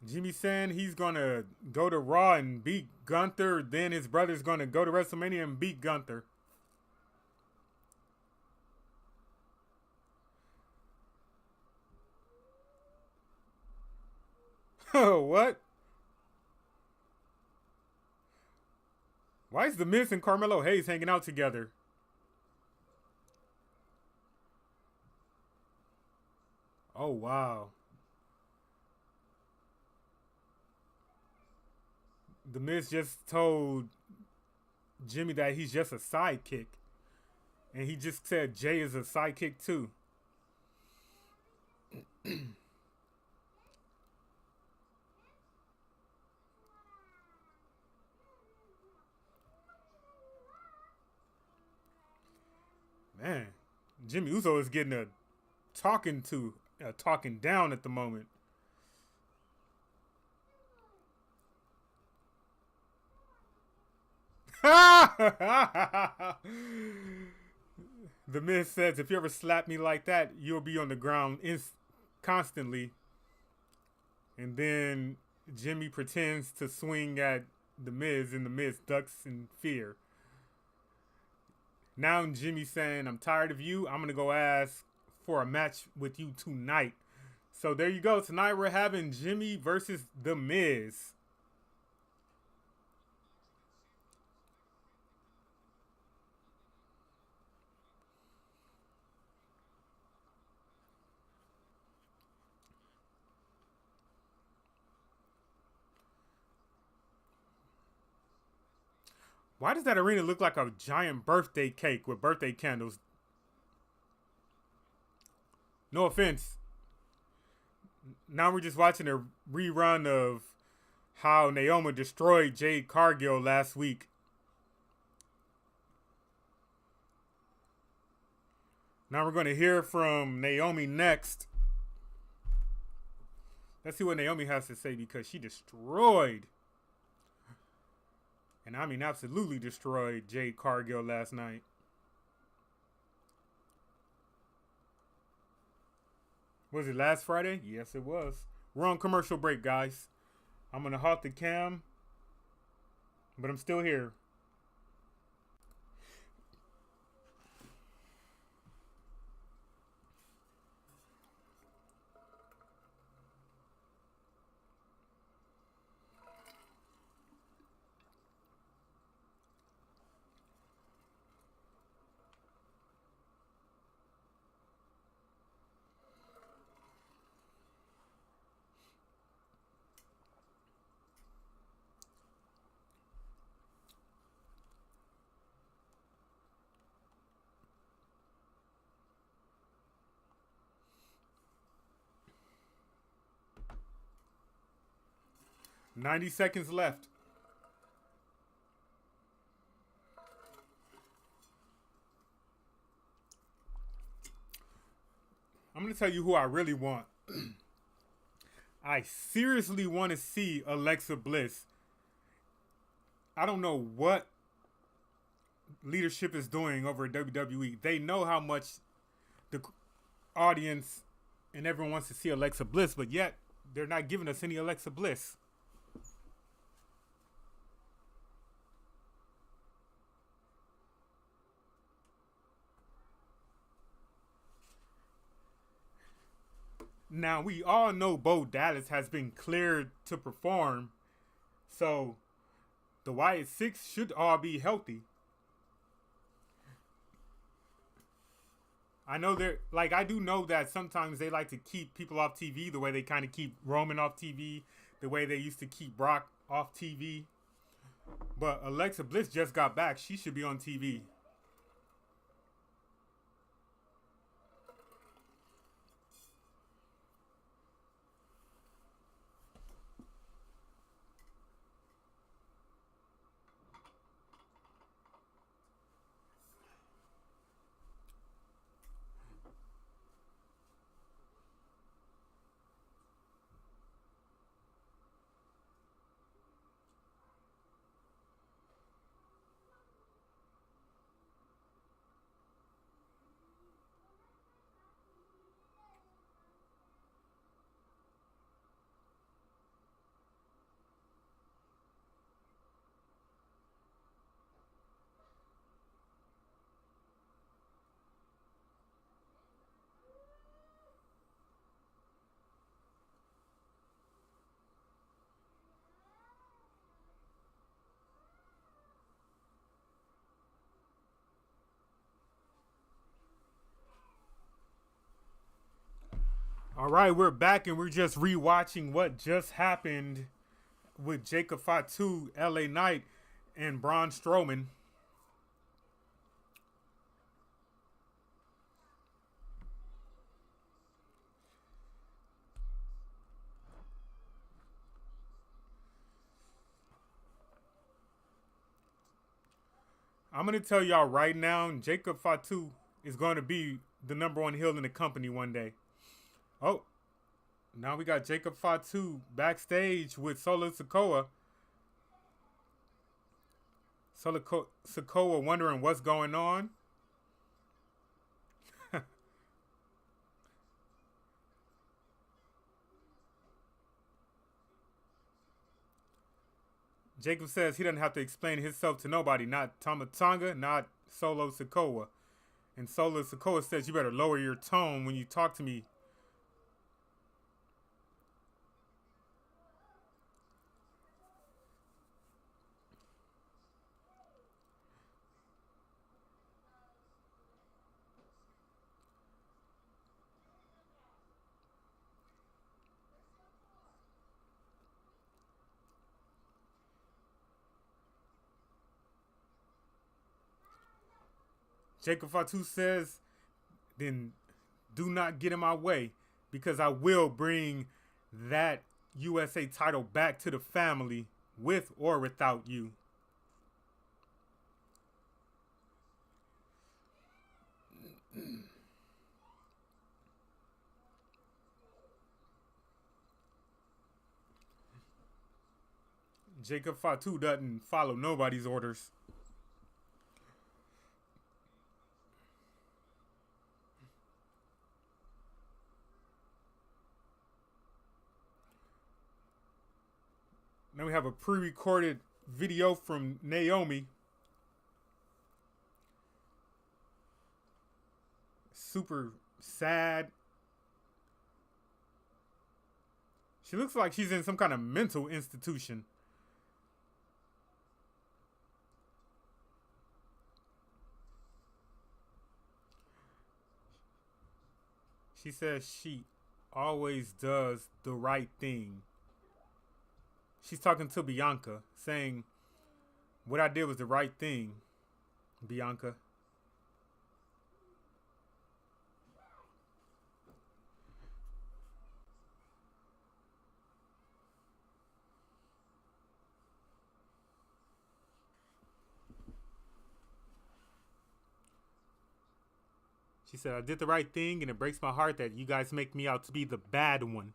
Jimmy saying he's gonna go to Raw and beat Gunther. Then his brother's gonna go to WrestleMania and beat Gunther. Oh, what? Why is The Miz and Carmelo Hayes hanging out together? Oh, wow. The Miz just told Jimmy that he's just a sidekick. And he just said Jay is a sidekick too. Man, Jimmy Uso is getting a talking down at the moment. The Miz says, if you ever slap me like that, you'll be on the ground constantly. And then Jimmy pretends to swing at The Miz, and The Miz ducks in fear. Now Jimmy's saying, I'm tired of you. I'm going to go ask for a match with you tonight. So there you go. Tonight we're having Jimmy versus The Miz. Why does that arena look like a giant birthday cake with birthday candles? No offense. Now we're just watching a rerun of how Naomi destroyed Jade Cargill last week. Now we're going to hear from Naomi next. Let's see what Naomi has to say, because she destroyed, and I mean absolutely destroyed, Jade Cargill last night. Was it last Friday? Yes, it was. We're on commercial break, guys. I'm going to halt the cam, but I'm still here. "90 seconds left." I'm going to tell you who I really want. I seriously want to see Alexa Bliss. I don't know what leadership is doing over at WWE. They know how much the audience and everyone wants to see Alexa Bliss, but yet they're not giving us any Alexa Bliss. Now, we all know Bo Dallas has been cleared to perform, so the Wyatt Six should all be healthy. I know they're like, I do know that sometimes they like to keep people off TV the way they kind of keep Roman off TV, the way they used to keep Brock off TV. But Alexa Bliss just got back. She should be on TV. All right, we're back and we're just rewatching what just happened with Jacob Fatu, LA Knight, and Braun Strowman. I'm going to tell y'all right now, Jacob Fatu is going to be the number one heel in the company one day. Oh, now we got Jacob Fatu backstage with Solo Sikoa. Solo Sikoa wondering what's going on. Jacob says he doesn't have to explain himself to nobody, not Tama Tonga, not Solo Sikoa. And Solo Sikoa says you better lower your tone when you talk to me. Jacob Fatu says, then do not get in my way because I will bring that USA title back to the family with or without you. Jacob Fatu doesn't follow nobody's orders. Now we have a pre-recorded video from Naomi. Super sad. She looks like she's in some kind of mental institution. She says she always does the right thing. She's talking to Bianca, saying, what I did was the right thing, Bianca. She said, I did the right thing, and it breaks my heart that you guys make me out to be the bad one.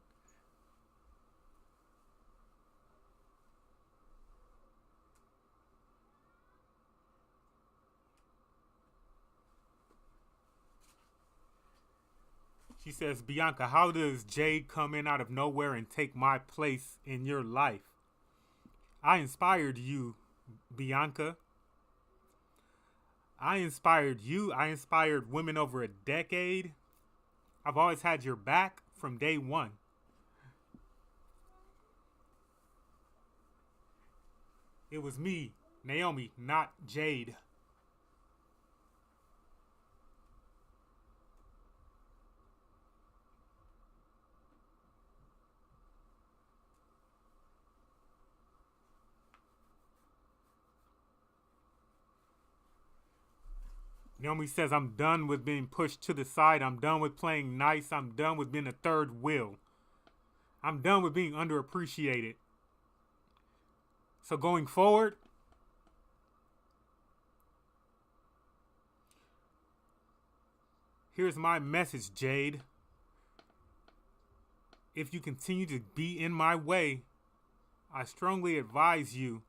She says, Bianca, how does Jade come in out of nowhere and take my place in your life? I inspired you, Bianca. I inspired you. I inspired women over a decade. I've always had your back from day one. It was me, Naomi, not Jade. Naomi says, I'm done with being pushed to the side. I'm done with playing nice. I'm done with being a third wheel. I'm done with being underappreciated. So going forward, here's my message, Jade. If you continue to be in my way, I strongly advise you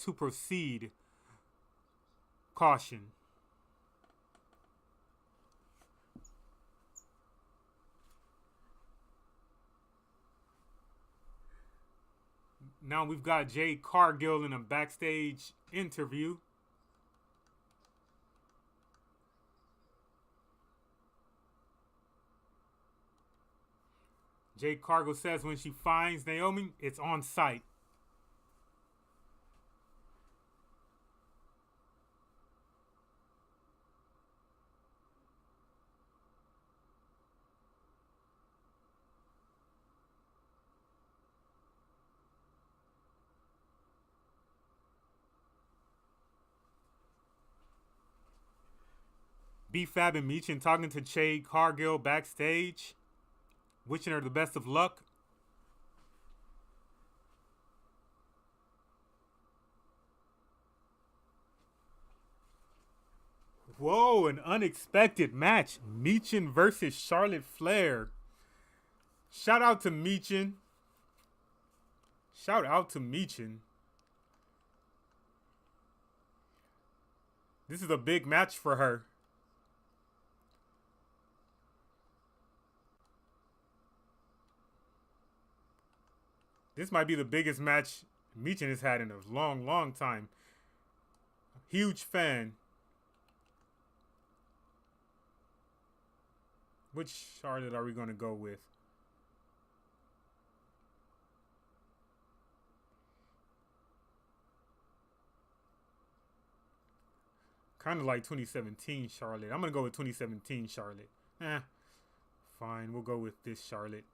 to proceed. Caution. Now we've got Jade Cargill in a backstage interview. Jade Cargill says when she finds Naomi, it's on sight. B-Fab and Meechin talking to Jade Cargill backstage, wishing her the best of luck. Whoa, an unexpected match. Meechin versus Charlotte Flair. Shout out to Meechin. Shout out to Meechin. This is a big match for her. This might be the biggest match Meechin has had in a long, long time. Huge fan. Which Charlotte are we going to go with? Kind of like 2017 Charlotte. I'm going to go with 2017 Charlotte. Fine. We'll go with this Charlotte.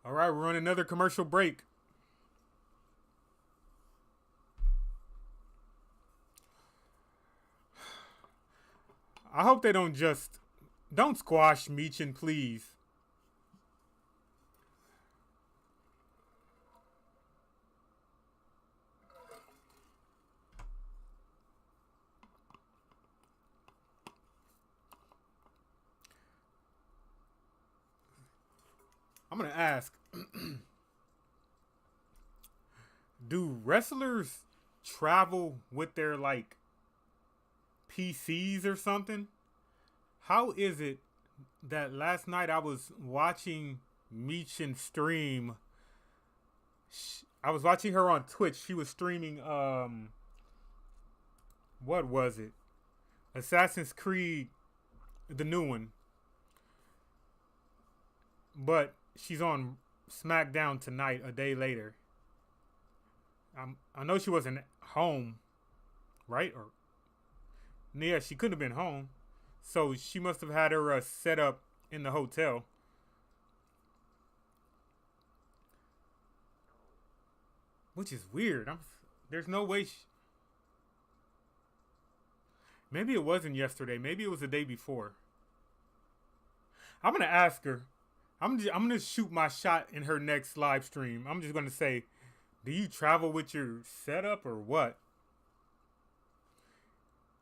All right, we're on another commercial break. I hope they don't squash Meechin, please. I'm going to ask, do wrestlers travel with their, like, PCs or something? How is it that last night I was watching Meechin stream? I was watching her on Twitch. She was streaming, what was it? Assassin's Creed, the new one. But she's on SmackDown tonight, a day later. I know she wasn't home, right? Or yeah, she couldn't have been home. So she must have had her set up in the hotel. Which is weird. There's no way. Maybe it wasn't yesterday. Maybe it was the day before. I'm going to ask her. I'm going to shoot my shot in her next live stream. I'm just going to say, do you travel with your setup or what?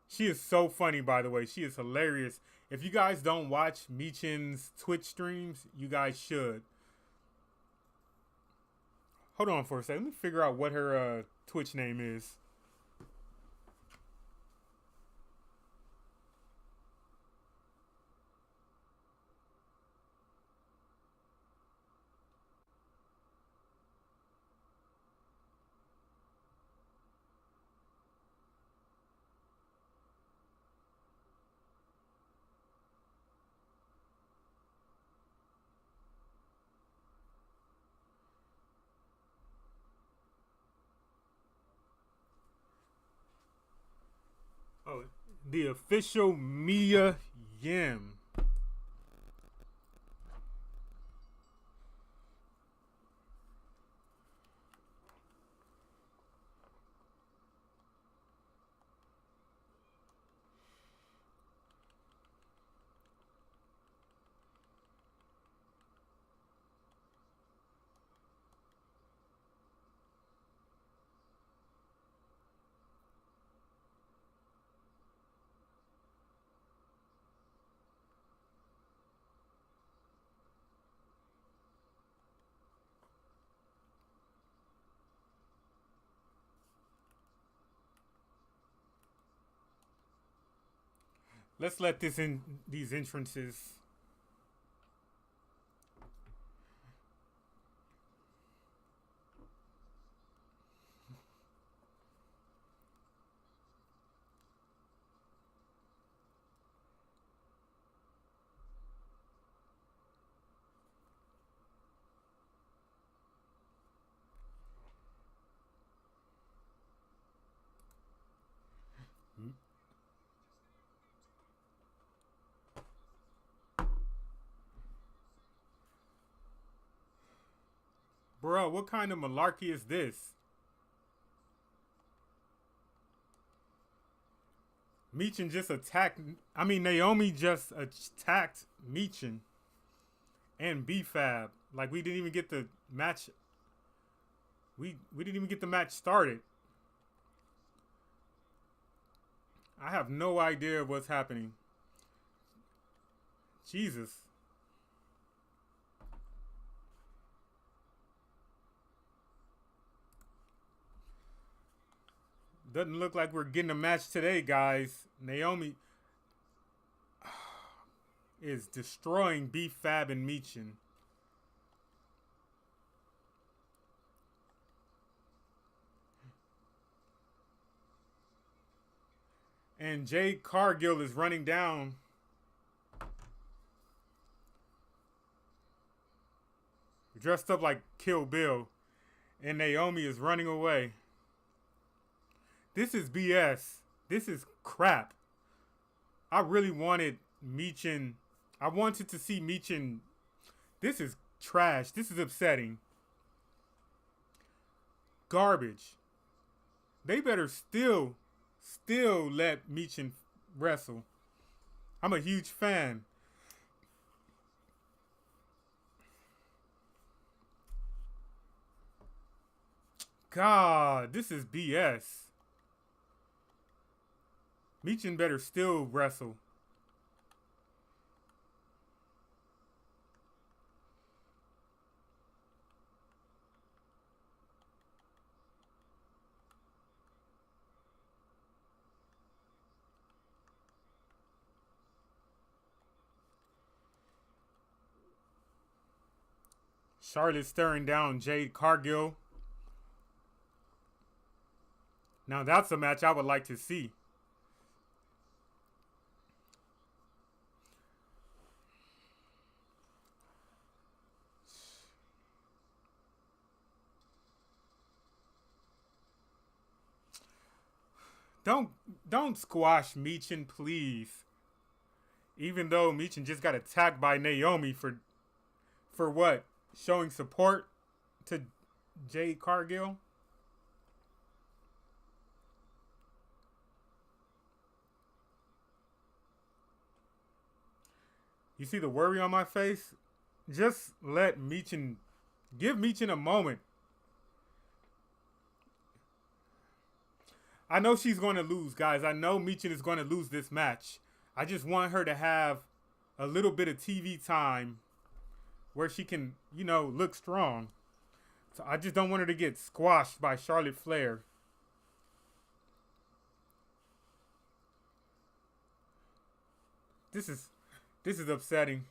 She is so funny, by the way. She is hilarious. If you guys don't watch Meechin's Twitch streams, you guys should. Hold on for a second. Let me figure out what her Twitch name is. Oh, the official Mia Yim. Let's let these entrances. Bro, what kind of malarkey is this? Michin just attacked. I mean, Naomi just attacked Michin and B-Fab. Like, we didn't even get the match. We didn't even get the match started. I have no idea what's happening. Jesus. Doesn't look like we're getting a match today, guys. Naomi is destroying B-Fab and Michin. And Jade Cargill is running down. Dressed up like Kill Bill. And Naomi is running away. This is BS. This is crap. I really wanted Michin. I wanted to see Michin. This is trash. This is upsetting. Garbage. They better still let Michin wrestle. I'm a huge fan. God, this is BS. Michin better still wrestle. Charlotte staring down Jade Cargill. Now that's a match I would like to see. Don't squash Michin, please. Even though Michin just got attacked by Naomi for what? Showing support to Jade Cargill? You see the worry on my face? Just let Michin, give Michin a moment. I know she's going to lose, guys. I know Michin is going to lose this match. I just want her to have a little bit of TV time where she can, look strong. So I just don't want her to get squashed by Charlotte Flair. This is upsetting.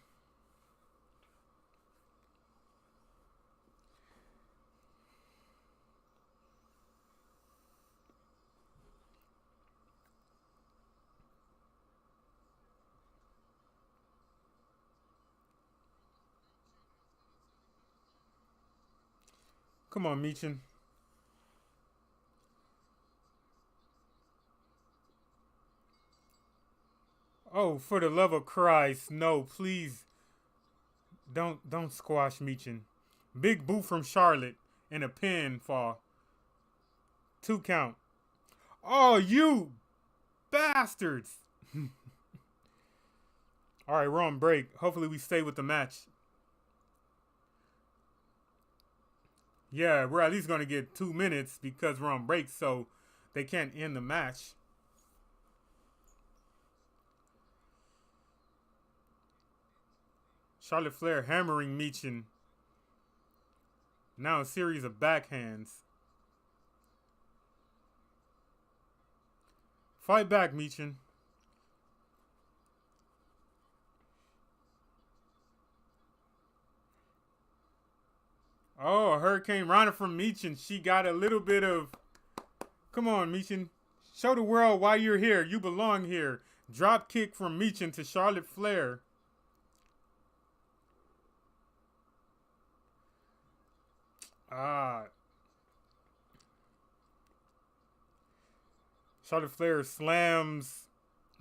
Come on, Michin. Oh, for the love of Christ, no, please. Don't squash Michin. Big boot from Charlotte and a pinfall. 2 count. Oh, you bastards. All right, we're on break. Hopefully we stay with the match. Yeah, we're at least going to get 2 minutes because we're on break, so they can't end the match. Charlotte Flair hammering Michin. Now a series of backhands. Fight back, Michin. Oh, a Hurricane Rana from Michin. She got a little bit of... Come on, Michin. Show the world why you're here. You belong here. Drop kick from Michin to Charlotte Flair. Charlotte Flair slams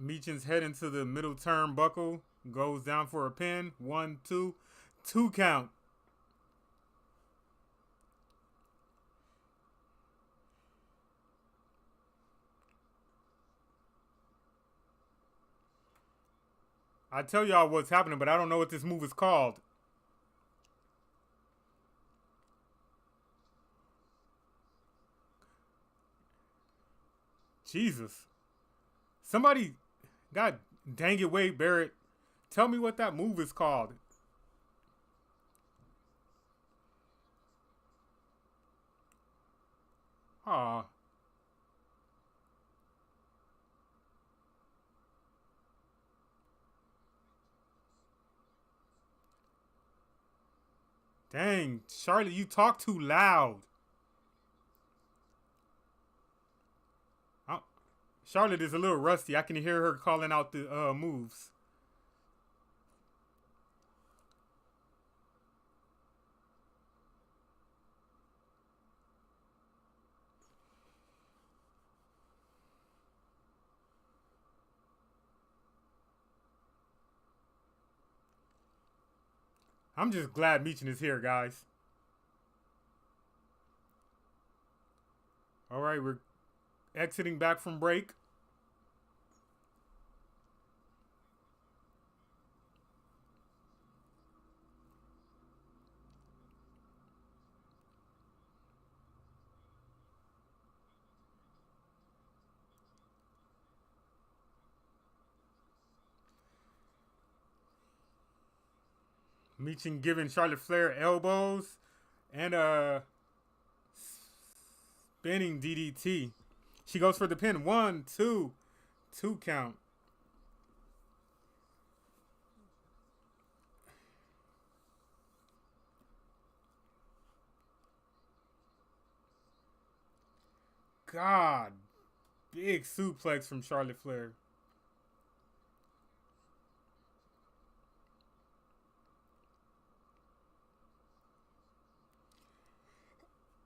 Michin's head into the middle turnbuckle. Goes down for a pin. 1, 2. 2 count. I tell y'all what's happening, but I don't know what this move is called. Jesus. Somebody, God dang it, Wade Barrett. Tell me what that move is called. Aw. Dang, Charlotte, you talk too loud. Charlotte is a little rusty. I can hear her calling out the moves. I'm just glad Meechin is here, guys. All right, we're exiting back from break. Meechin giving Charlotte Flair elbows and a spinning DDT. She goes for the pin. 1, 2, 2 count. God, big suplex from Charlotte Flair.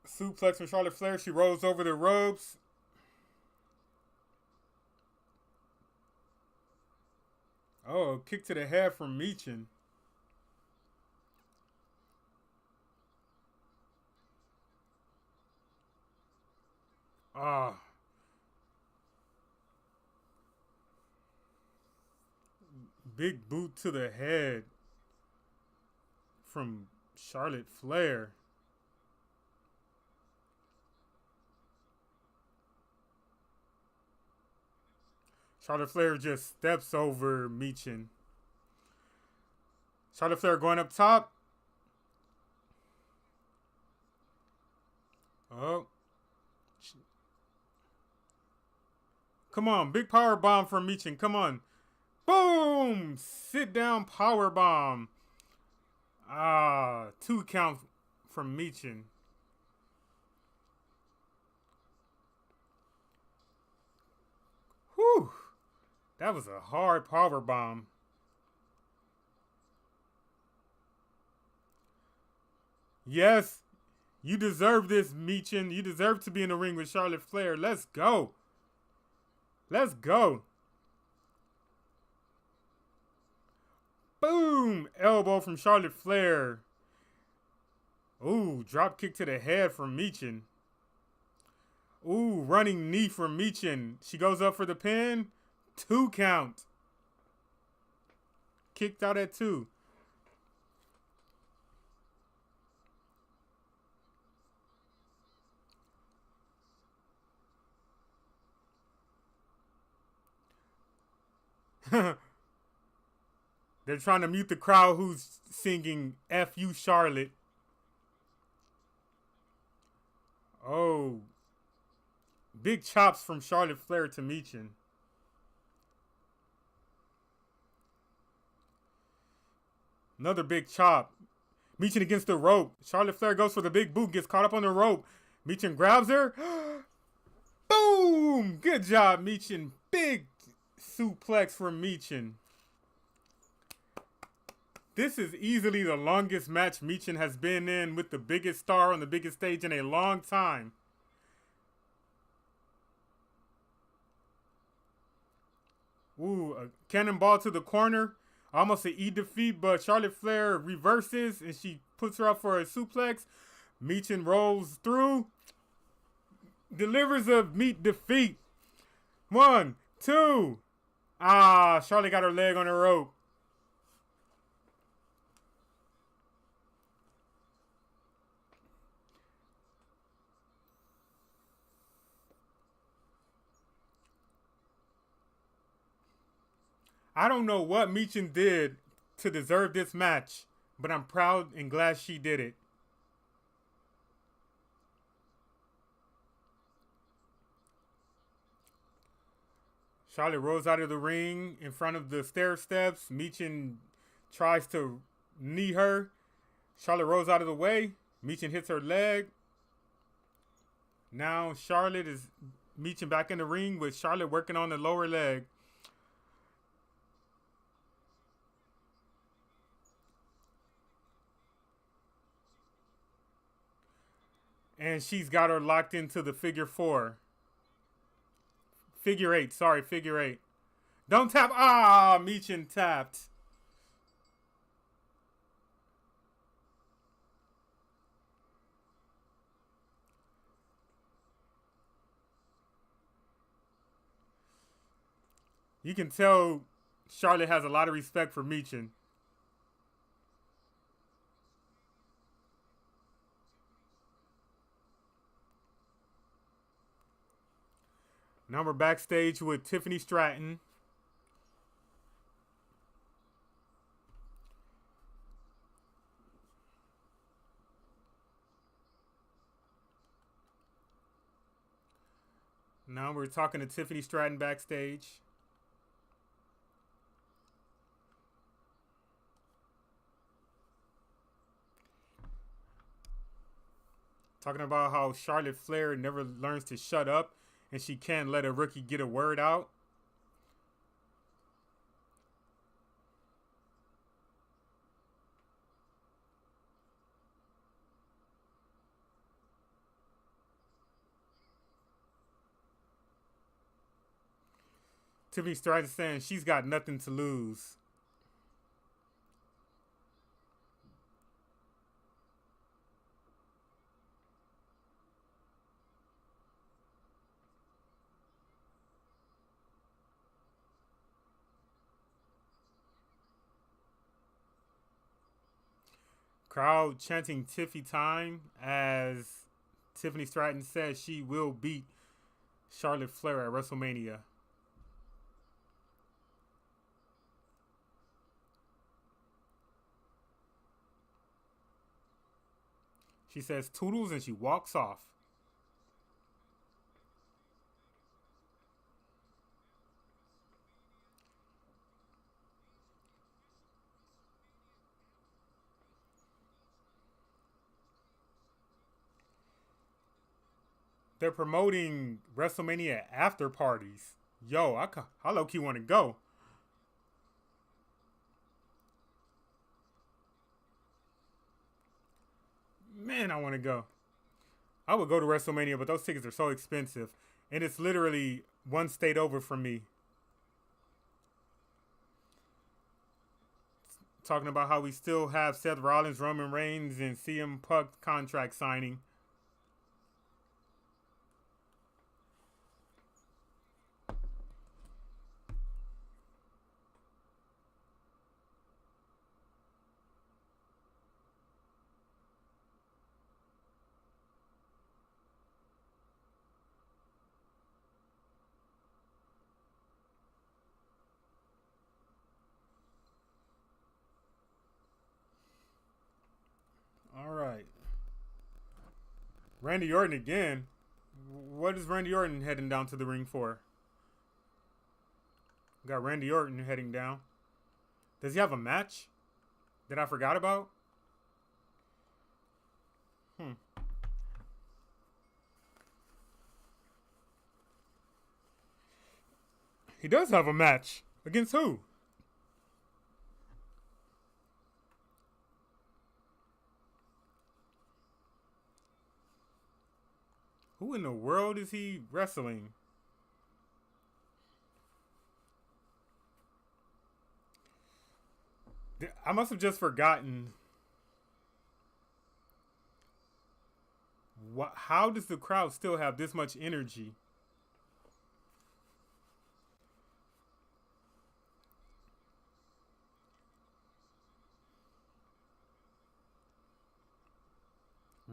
Suplex from Charlotte Flair. She rolls over the ropes. Oh, kick to the head from Meechin. Ah. Big boot to the head from Charlotte Flair. Charlotte Flair just steps over Meechin. Charlotte Flair going up top. Oh. Come on. Big power bomb from Meechin. Come on. Boom. Sit down power bomb. 2 count from Meechin. Whew. That was a hard power bomb. Yes, you deserve this, Meechin. You deserve to be in the ring with Charlotte Flair. Let's go. Let's go. Boom! Elbow from Charlotte Flair. Ooh, drop kick to the head from Meechin. Ooh, running knee from Meechin. She goes up for the pin. 2 count. Kicked out at 2. They're trying to mute the crowd who's singing F you Charlotte. Oh. Big chops from Charlotte Flair to Meechin. Another big chop. Meechin against the rope. Charlotte Flair goes for the big boot, gets caught up on the rope. Meechin grabs her. Boom! Good job, Meechin. Big suplex from Meechin. This is easily the longest match Meechin has been in with the biggest star on the biggest stage in a long time. Ooh, a cannonball to the corner. Almost an E defeat, but Charlotte Flair reverses and she puts her up for a suplex. Meechin rolls through. Delivers a meat defeat. 1, 2. Charlotte got her leg on the rope. I don't know what Michin did to deserve this match, but I'm proud and glad she did it. Charlotte rolls out of the ring in front of the stair steps. Michin tries to knee her. Charlotte rolls out of the way. Michin hits her leg. Now Charlotte is Michin back in the ring with Charlotte working on the lower leg. And she's got her locked into the figure four. Figure eight. Sorry, figure eight. Don't tap. Ah, Michin tapped. You can tell Charlotte has a lot of respect for Michin. Now we're backstage with Tiffany Stratton. Now we're talking to Tiffany Stratton backstage. Talking about how Charlotte Flair never learns to shut up and she can't let a rookie get a word out. Tiffany Stratton saying she's got nothing to lose. Crowd chanting Tiffy time as Tiffany Stratton says she will beat Charlotte Flair at WrestleMania. She says toodles and she walks off. They're promoting WrestleMania after parties. Yo, I low key want to go. Man, I want to go. I would go to WrestleMania, but those tickets are so expensive. And it's literally one state over from me. Talking about how we still have Seth Rollins, Roman Reigns, and CM Punk contract signing. All right. Randy Orton again. What is Randy Orton heading down to the ring for? Got Randy Orton heading down. Does he have a match that I forgot about? He does have a match. Against who? Who in the world is he wrestling? I must have just forgotten. How does the crowd still have this much energy?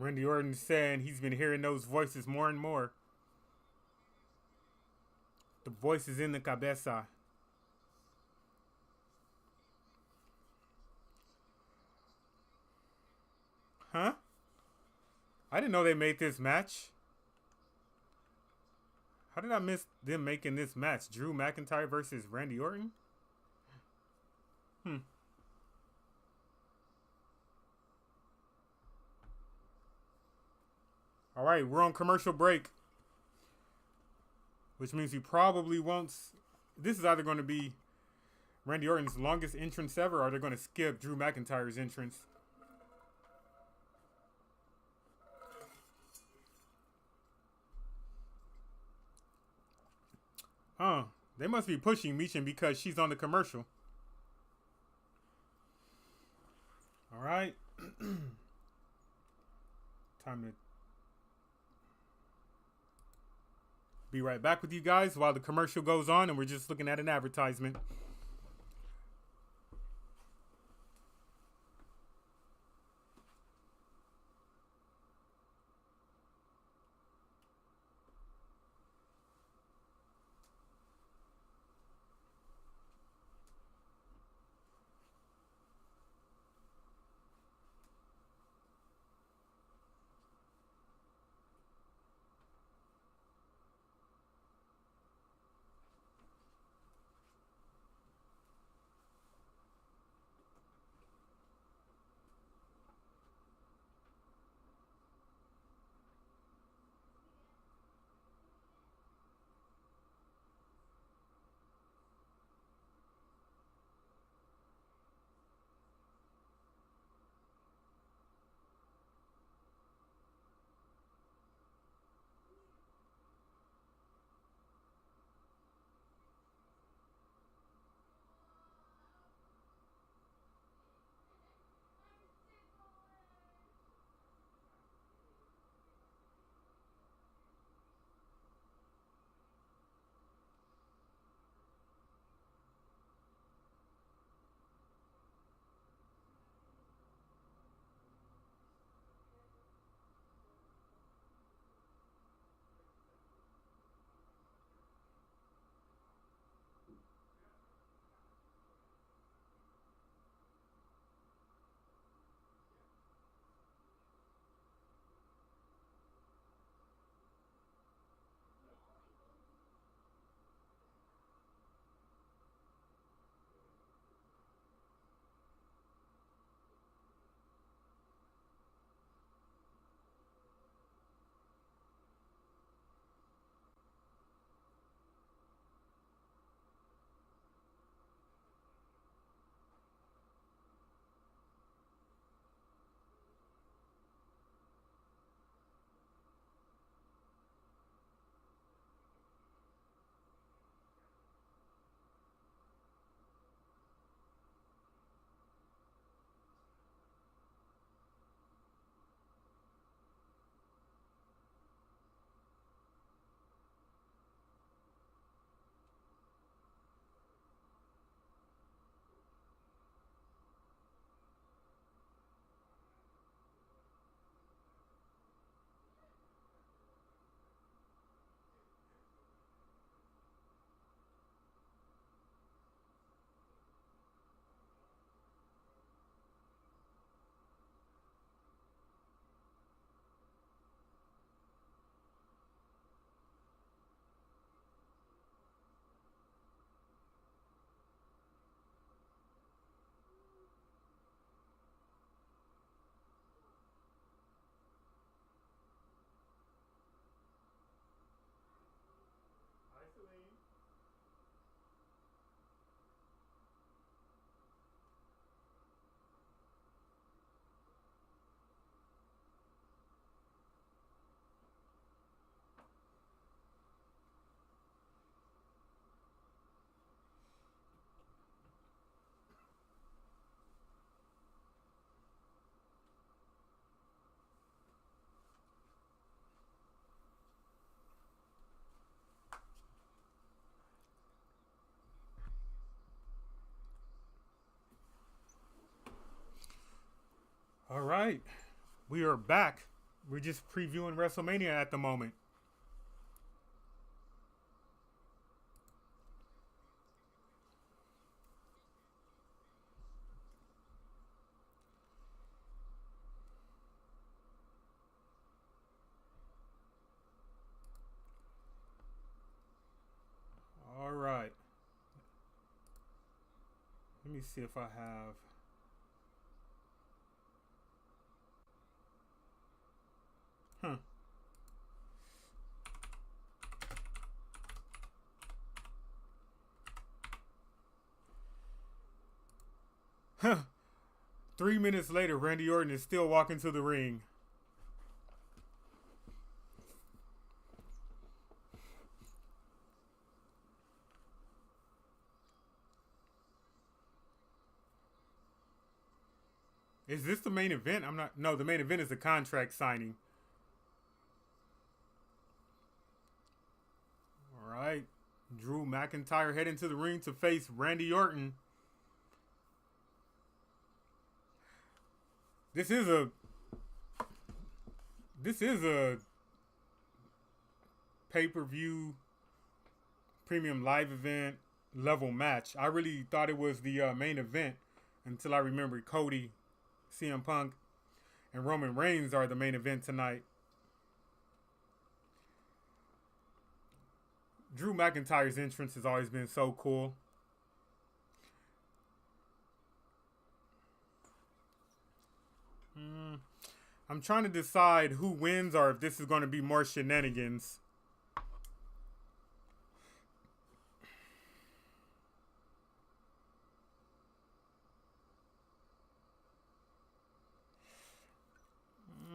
Randy Orton saying he's been hearing those voices more and more. The voices in the cabeza. Huh? I didn't know they made this match. How did I miss them making this match? Drew McIntyre versus Randy Orton? All right, we're on commercial break, which means he probably won't. This is either going to be Randy Orton's longest entrance ever, or they're going to skip Drew McIntyre's entrance. Huh. They must be pushing Michin because she's on the commercial. All right. Time to be right back with you guys while the commercial goes on and we're just looking at an advertisement. All right. We are back. We're just previewing WrestleMania at the moment. Let me see if I have. Huh. Huh. 3 minutes later, Randy Orton is still walking to the ring. Is this the main event? I'm not. No, the main event is the contract signing. All right. Drew McIntyre heading to the ring to face Randy Orton. This is a pay-per-view premium live event level match. I really thought it was the main event until I remembered Cody, CM Punk, and Roman Reigns are the main event tonight. Drew McIntyre's entrance has always been so cool. I'm trying to decide who wins or if this is going to be more shenanigans.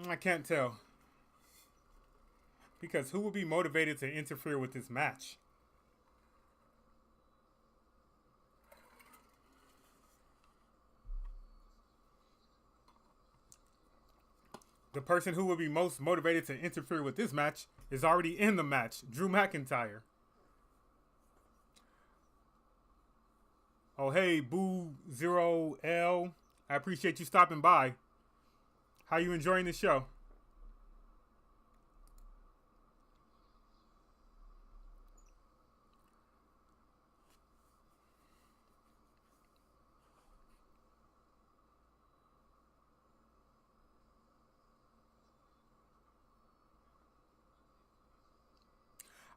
I can't tell. Because who would be motivated to interfere with this match? The person who would be most motivated to interfere with this match is already in the match, Drew McIntyre. Oh, hey, Boo0L. I appreciate you stopping by. How you enjoying the show?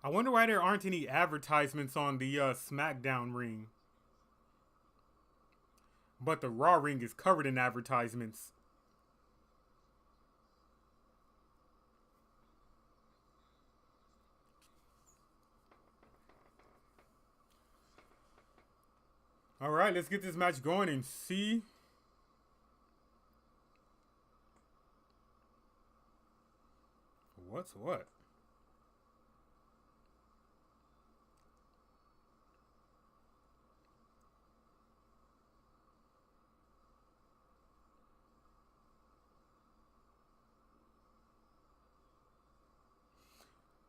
I wonder why there aren't any advertisements on the SmackDown ring. But the Raw ring is covered in advertisements. All right, let's get this match going and see. What's what?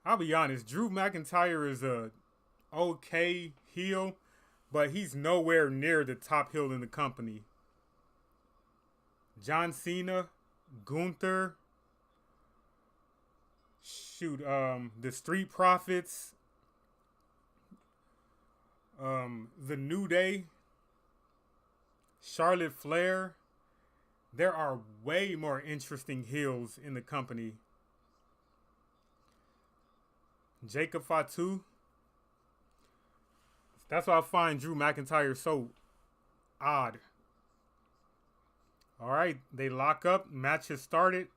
I'll be honest, Drew McIntyre is a okay heel, but he's nowhere near the top heel in the company. John Cena, Gunther, the Street Profits, the New Day, Charlotte Flair. There are way more interesting heels in the company. Jacob Fatu. That's why I find Drew McIntyre so odd. All right, they lock up. Match has started.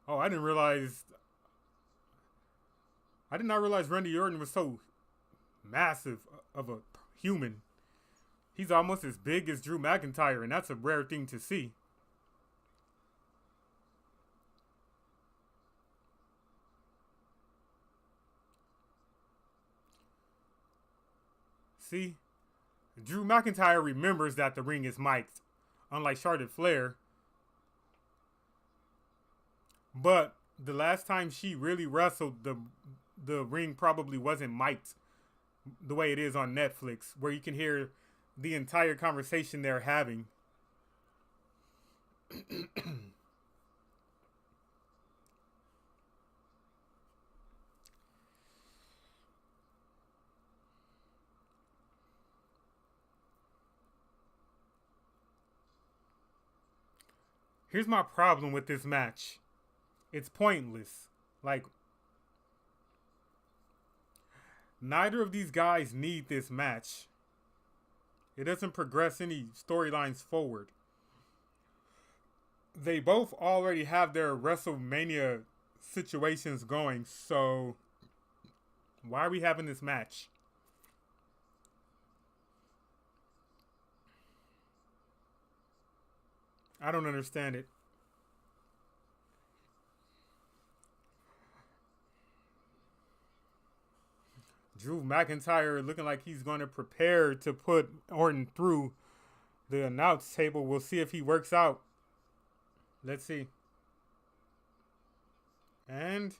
Oh, I did not realize Randy Orton was so massive of a human. He's almost as big as Drew McIntyre, and that's a rare thing to see. See, Drew McIntyre remembers that the ring is mic'd, unlike Charlotte Flair. But the last time she really wrestled, the ring probably wasn't mic'd the way it is on Netflix, where you can hear the entire conversation they're having. Here's my problem with this match. It's pointless. Like, Neither of these guys need this match. It doesn't progress any storylines forward. They both already have their WrestleMania situations going, so why are we having this match? I don't understand it. Drew McIntyre looking like he's going to prepare to put Orton through the announce table. We'll see if he works out. Let's see. And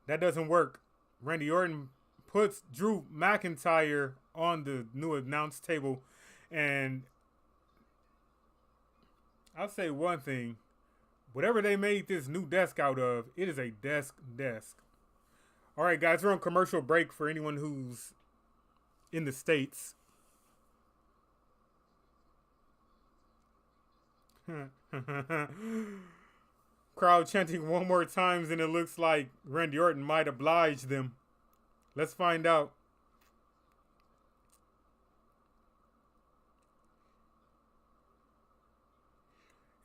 that doesn't work. Randy Orton puts Drew McIntyre on the new announce table. And I'll say one thing. Whatever they made this new desk out of, it is a desk. All right, guys, we're on commercial break for anyone who's in the States. Crowd chanting one more times, and it looks like Randy Orton might oblige them. Let's find out.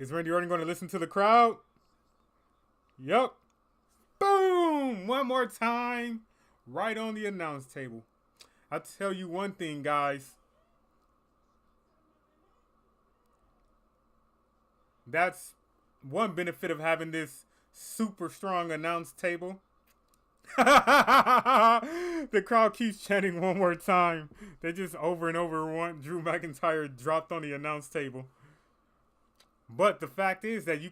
Is Randy Orton going to listen to the crowd? Yup. Boom! One more time. Right on the announce table. I'll tell you one thing, guys. That's one benefit of having this super strong announce table. The crowd keeps chanting one more time. They just over and over want Drew McIntyre dropped on the announce table. But the fact is that you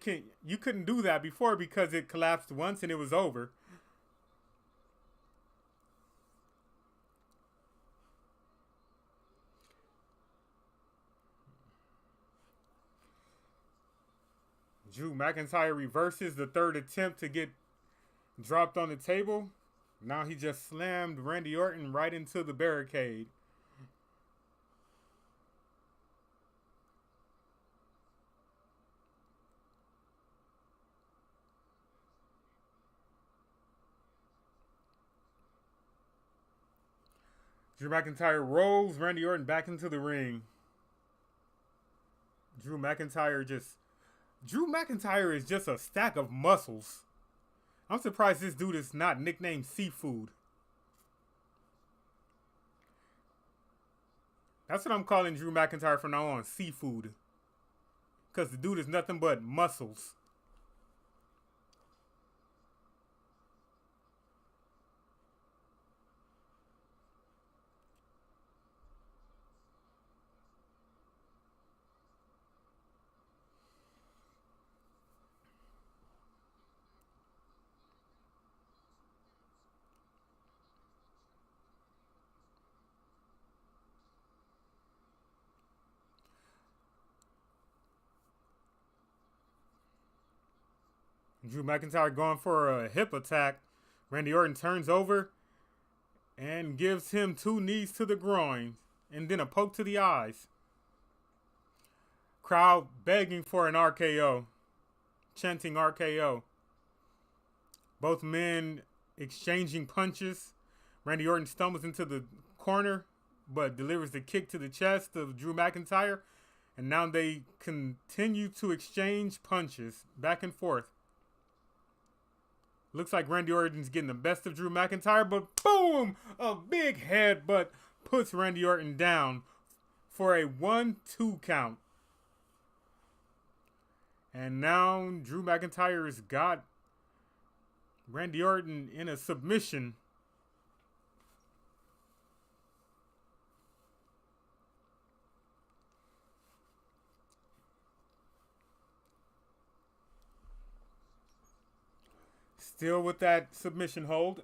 couldn't do that before because it collapsed once and it was over. Drew McIntyre reverses the third attempt to get dropped on the table. Now he just slammed Randy Orton right into the barricade. Drew McIntyre rolls Randy Orton back into the ring. Drew McIntyre is just a stack of muscles. I'm surprised this dude is not nicknamed Seafood. That's what I'm calling Drew McIntyre from now on, Seafood. Because the dude is nothing but muscles. Drew McIntyre going for a hip attack. Randy Orton turns over and gives him 2 knees to the groin and then a poke to the eyes. Crowd begging for an RKO, chanting RKO. Both men exchanging punches. Randy Orton stumbles into the corner but delivers the kick to the chest of Drew McIntyre. And now they continue to exchange punches back and forth. Looks like Randy Orton's getting the best of Drew McIntyre, but boom! A big headbutt puts Randy Orton down for a 1-2 count. And now Drew McIntyre's got Randy Orton in a submission. Still with that submission hold.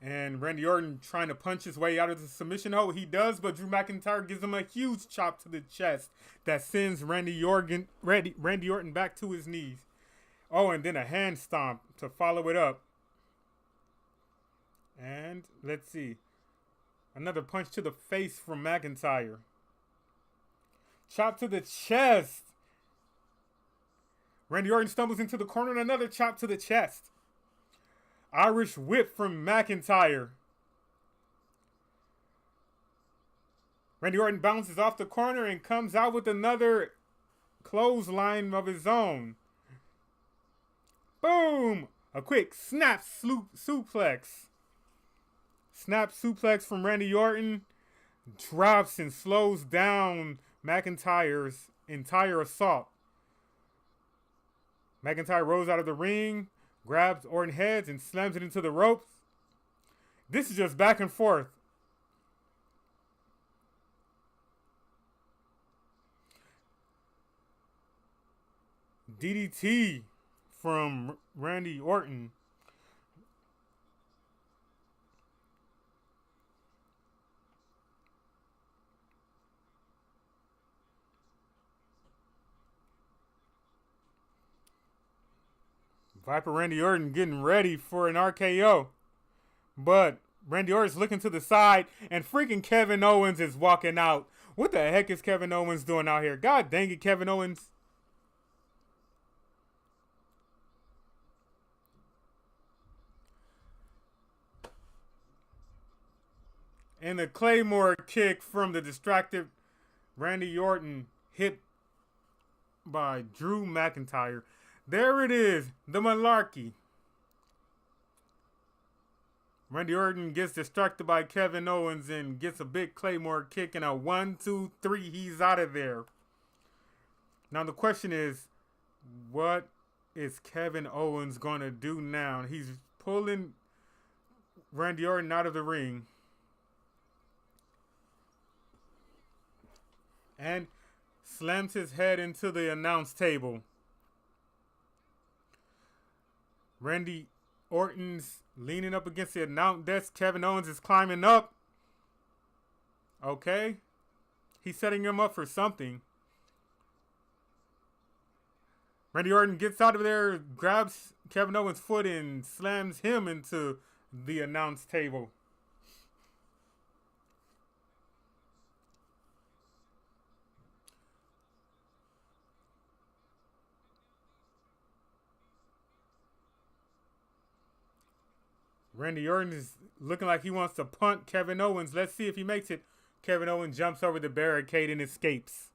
And Randy Orton trying to punch his way out of the submission hold. He does, but Drew McIntyre gives him a huge chop to the chest that sends Randy Orton back to his knees. Oh, and then a hand stomp to follow it up. And let's see. Another punch to the face from McIntyre. Chop to the chest. Randy Orton stumbles into the corner and another chop to the chest. Irish whip from McIntyre. Randy Orton bounces off the corner and comes out with another clothesline of his own. Boom! A quick snap suplex. Snap suplex from Randy Orton. Drops and slows down McIntyre's entire assault. McIntyre rolls out of the ring, grabs Orton's head and slams it into the ropes. This is just back and forth. DDT from Randy Orton. Viper Randy Orton getting ready for an RKO. But Randy Orton's looking to the side and freaking Kevin Owens is walking out. What the heck is Kevin Owens doing out here? God dang it, Kevin Owens. And the Claymore kick from the distracted Randy Orton hit by Drew McIntyre. There it is, the malarkey. Randy Orton gets distracted by Kevin Owens and gets a big Claymore kick and a 1, 2, 3. He's out of there. Now the question is, what is Kevin Owens going to do now? He's pulling Randy Orton out of the ring. And slams his head into the announce table. Randy Orton's leaning up against the announce desk. Kevin Owens is climbing up. Okay. He's setting him up for something. Randy Orton gets out of there, grabs Kevin Owens' foot and slams him into the announce table. Randy Orton is looking like he wants to punt Kevin Owens. Let's see if he makes it. Kevin Owens jumps over the barricade and escapes.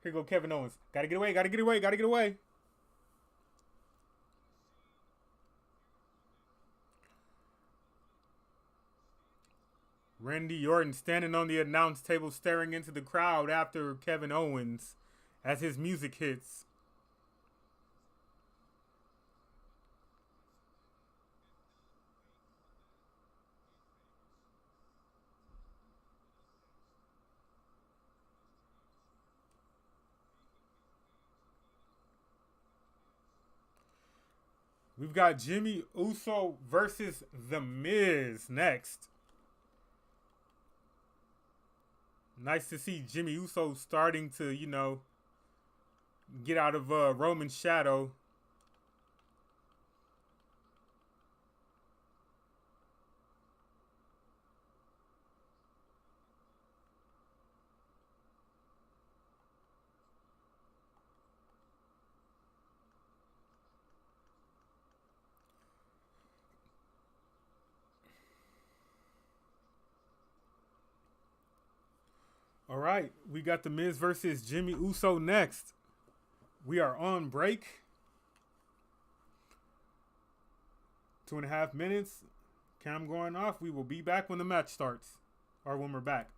Here go Kevin Owens. Gotta get away, gotta get away, gotta get away. Randy Orton standing on the announce table staring into the crowd after Kevin Owens as his music hits. We've got Jimmy Uso versus The Miz next. Nice to see Jimmy Uso starting to, get out of Roman's shadow. All right, we got The Miz versus Jimmy Uso next. We are on break. 2.5 minutes. Cam going off. We will be back when the match starts. Or when we're back.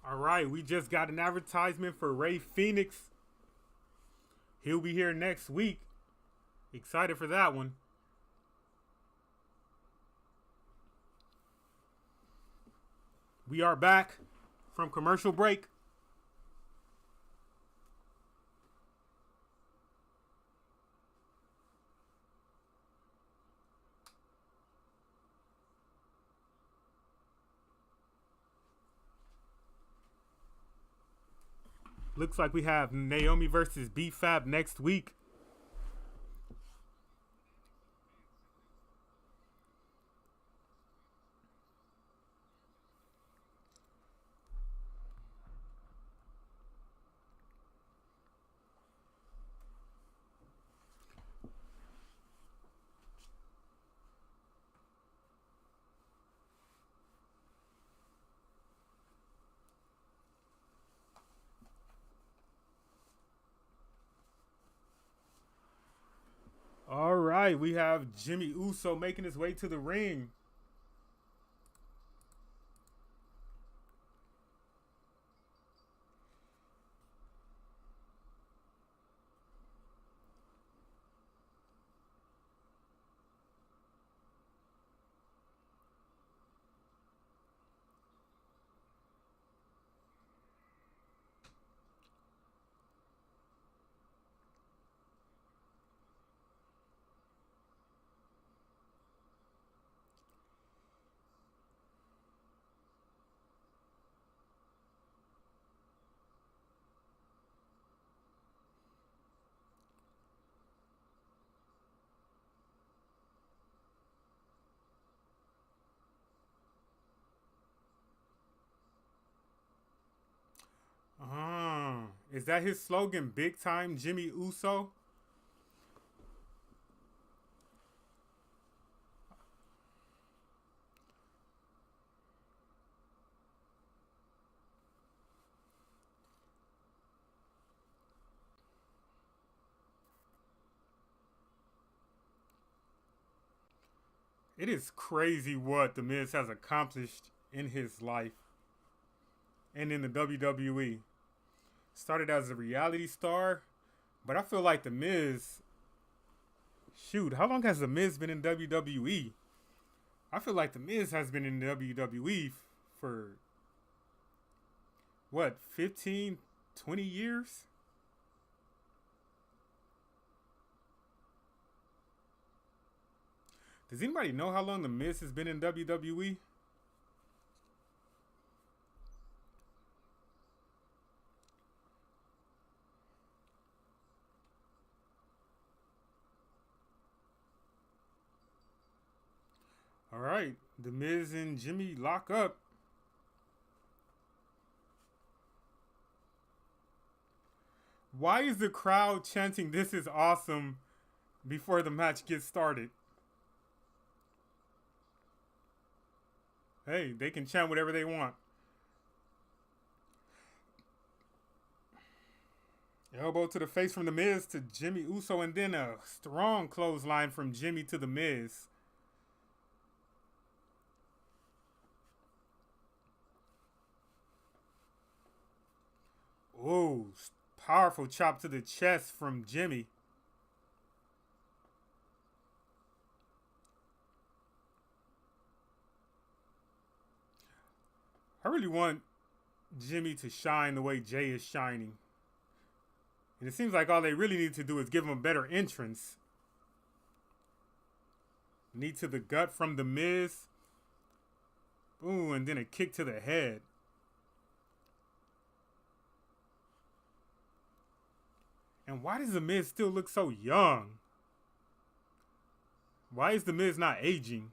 All right, we just got an advertisement for Ray Phoenix. He'll be here next week. Excited for that one. We are back from commercial break. Looks like we have Naomi versus B-Fab next week. All right, we have Jimmy Uso making his way to the ring. Is that his slogan, Big Time Jimmy Uso? It is crazy what The Miz has accomplished in his life and in the WWE. Started as a reality star, but I feel like The Miz, shoot, how long has The Miz been in WWE? I feel like The Miz has been in WWE for, what, 15, 20 years? Does anybody know how long The Miz has been in WWE? All right, The Miz and Jimmy lock up. Why is the crowd chanting "This is awesome" before the match gets started? Hey, they can chant whatever they want. Elbow to the face from The Miz to Jimmy Uso, and then a strong clothesline from Jimmy to The Miz. Ooh, powerful chop to the chest from Jimmy. I really want Jimmy to shine the way Jay is shining. And it seems like all they really need to do is give him a better entrance. Knee to the gut from The Miz. Ooh, and then a kick to the head. And why does The Miz still look so young? Why is The Miz not aging?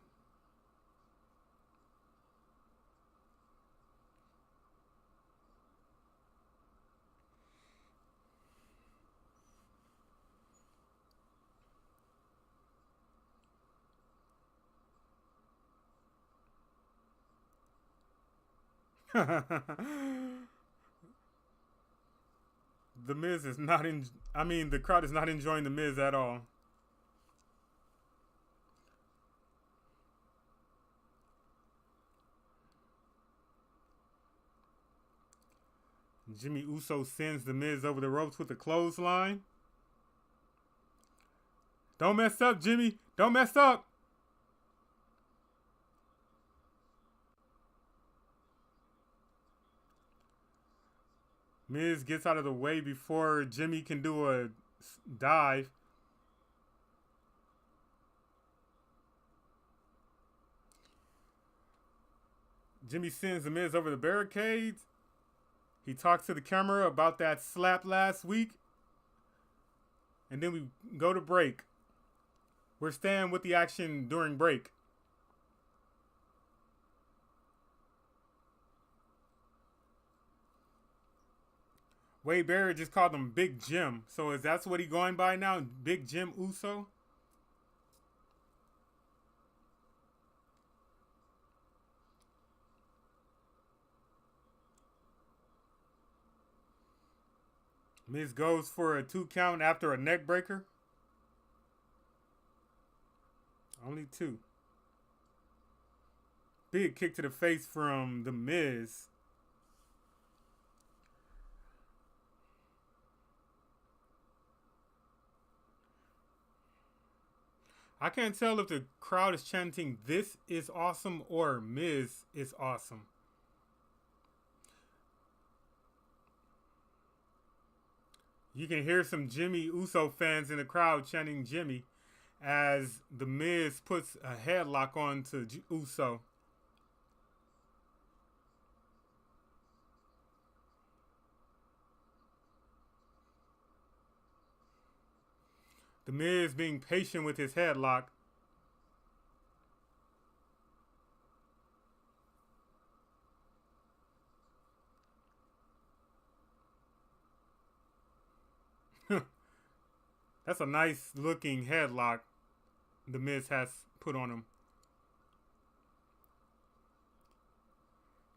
The Miz is not in. I mean, the crowd is not enjoying The Miz at all. Jimmy Uso sends The Miz over the ropes with a clothesline. Don't mess up, Jimmy. Don't mess up. Miz gets out of the way before Jimmy can do a dive. Jimmy sends The Miz over the barricades. He talks to the camera about that slap last week. And then we go to break. We're staying with the action during break. Wade Barrett just called him Big Jim. So is that what he going by now? Big Jim Uso? Miz goes for a 2 count after a neck breaker. Only 2. Big kick to the face from The Miz. I can't tell if the crowd is chanting "This is awesome" or "Miz is awesome." You can hear some Jimmy Uso fans in the crowd chanting Jimmy as The Miz puts a headlock on to Uso. The Miz being patient with his headlock. That's a nice looking headlock The Miz has put on him.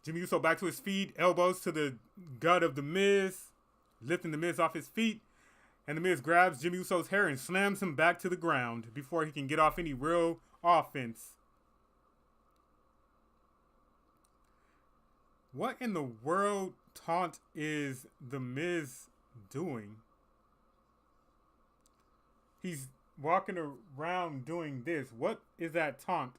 Jimmy Uso back to his feet, elbows to the gut of The Miz, lifting The Miz off his feet. And The Miz grabs Jimmy Uso's hair and slams him back to the ground before he can get off any real offense. What in the world taunt is The Miz doing? He's walking around doing this. What is that taunt?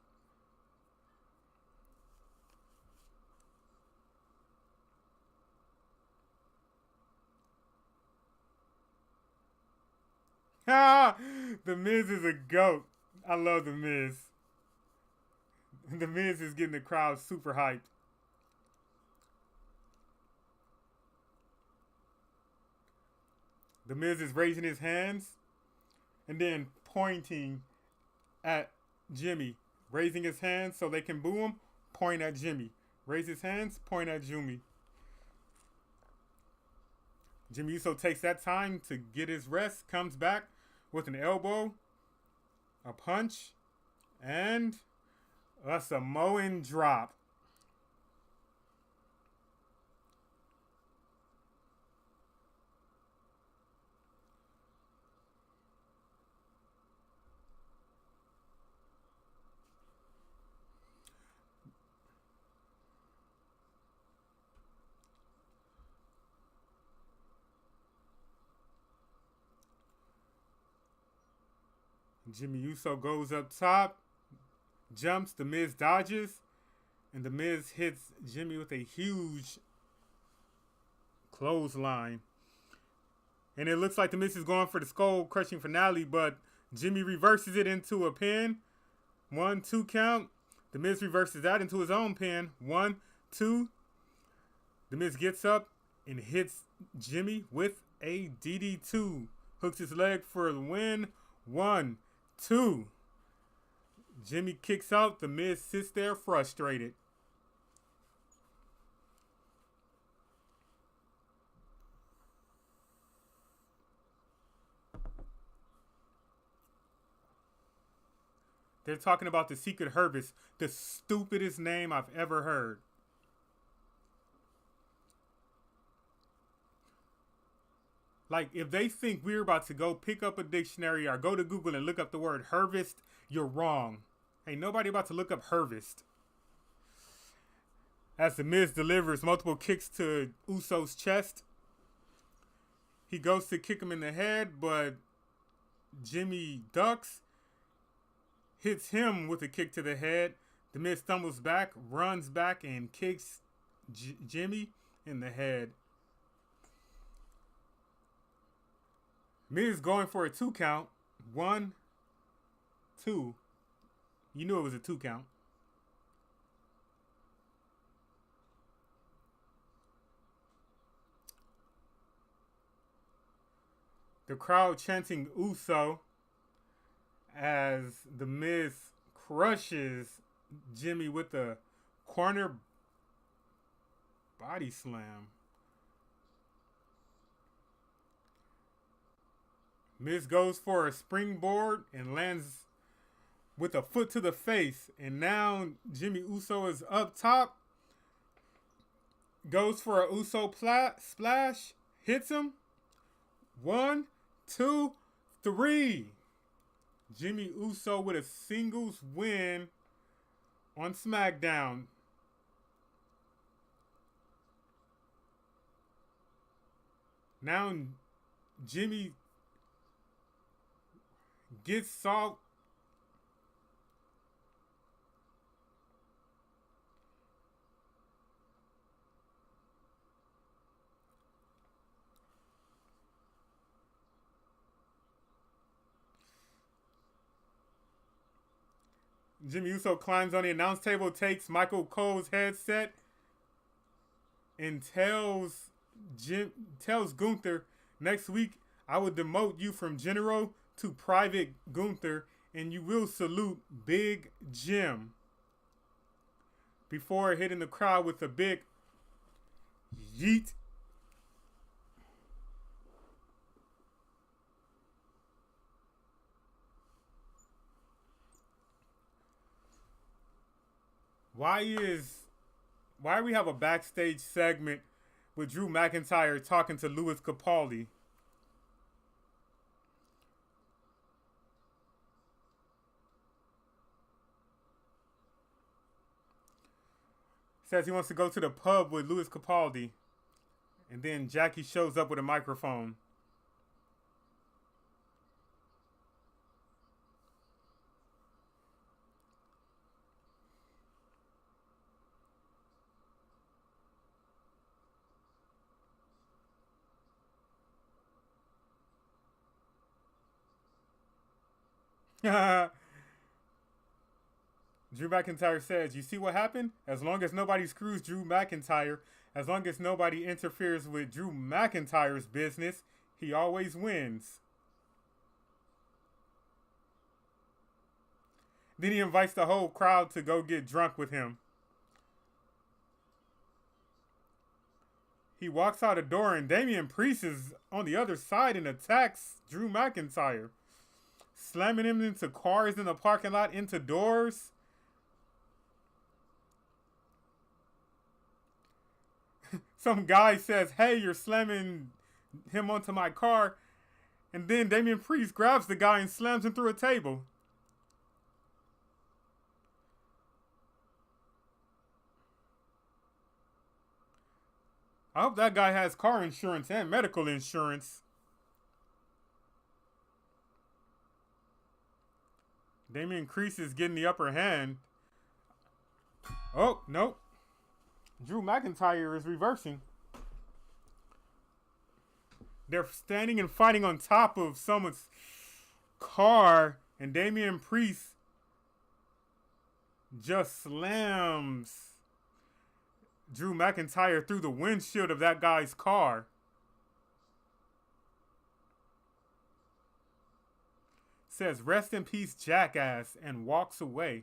Ah, The Miz is a goat. I love The Miz. The Miz is getting the crowd super hyped. The Miz is raising his hands and then pointing at Jimmy. Raising his hands so they can boo him, point at Jimmy. Raise his hands, point at Jimmy. Jimmy Uso takes that time to get his rest, comes back with an elbow, a punch, and a Samoan drop. Jimmy Uso goes up top, jumps, The Miz dodges, and The Miz hits Jimmy with a huge clothesline. And it looks like The Miz is going for the skull crushing finale, but Jimmy reverses it into a pin. 1, 2 count. The Miz reverses that into his own pin. 1, 2. The Miz gets up and hits Jimmy with a DD2. Hooks his leg for the win. 1, 2. Jimmy kicks out. The Miz sits there frustrated. They're talking about the Secret Harvest, the stupidest name I've ever heard. Like, if they think we're about to go pick up a dictionary or go to Google and look up the word harvest, you're wrong. Ain't nobody about to look up harvest. As The Miz delivers multiple kicks to Uso's chest. He goes to kick him in the head, but Jimmy ducks, hits him with a kick to the head. The Miz stumbles back, runs back, and kicks Jimmy in the head. Miz going for a 2 count. 1, 2. You knew it was a 2 count. The crowd chanting Uso as The Miz crushes Jimmy with a corner body slam. Miz goes for a springboard and lands with a foot to the face. And now Jimmy Uso is up top. Goes for a Uso splash. Hits him. 1, 2, 3. Jimmy Uso with a singles win on SmackDown. Now Jimmy gets salt. Jimmy Uso climbs on the announce table, takes Michael Cole's headset, and tells Gunther, next week I will demote you from General to Private Gunther, and you will salute Big Jim. Before hitting the crowd with a big yeet. Why we have a backstage segment with Drew McIntyre talking to Louis Capaldi? Says he wants to go to the pub with Louis Capaldi. And then Jackie shows up with a microphone. Drew McIntyre says, you see what happened? As long as nobody screws Drew McIntyre, as long as nobody interferes with Drew McIntyre's business, he always wins. Then he invites the whole crowd to go get drunk with him. He walks out the door and Damian Priest is on the other side and attacks Drew McIntyre, slamming him into cars in the parking lot, into doors. Some guy says, hey, you're slamming him onto my car. And then Damian Priest grabs the guy and slams him through a table. I hope that guy has car insurance and medical insurance. Damian Priest is getting the upper hand. Oh, nope. Drew McIntyre is reversing. They're standing and fighting on top of someone's car, and Damian Priest just slams Drew McIntyre through the windshield of that guy's car. Says, rest in peace, jackass, and walks away.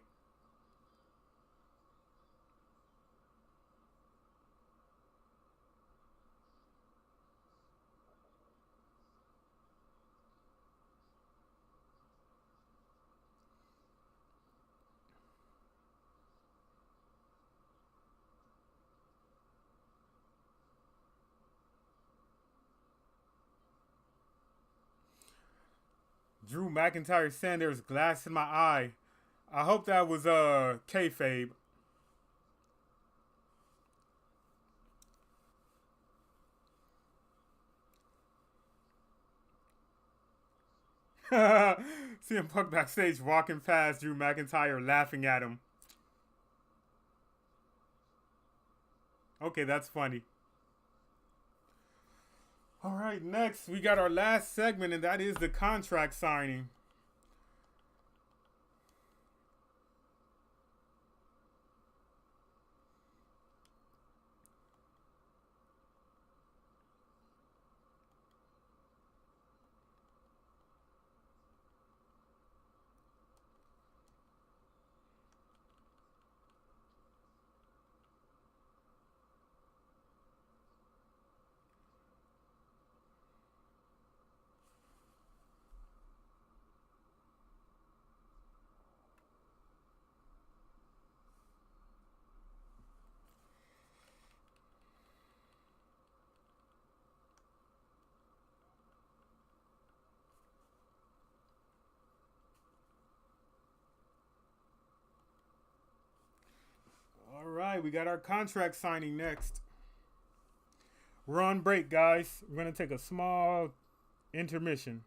Drew McIntyre saying there's glass in my eye. I hope that was kayfabe. CM Punk backstage walking past Drew McIntyre laughing at him. Okay, that's funny. All right, next we got our last segment, and that is the contract signing. All right, we got our contract signing next. We're on break, guys. We're going to take a small intermission.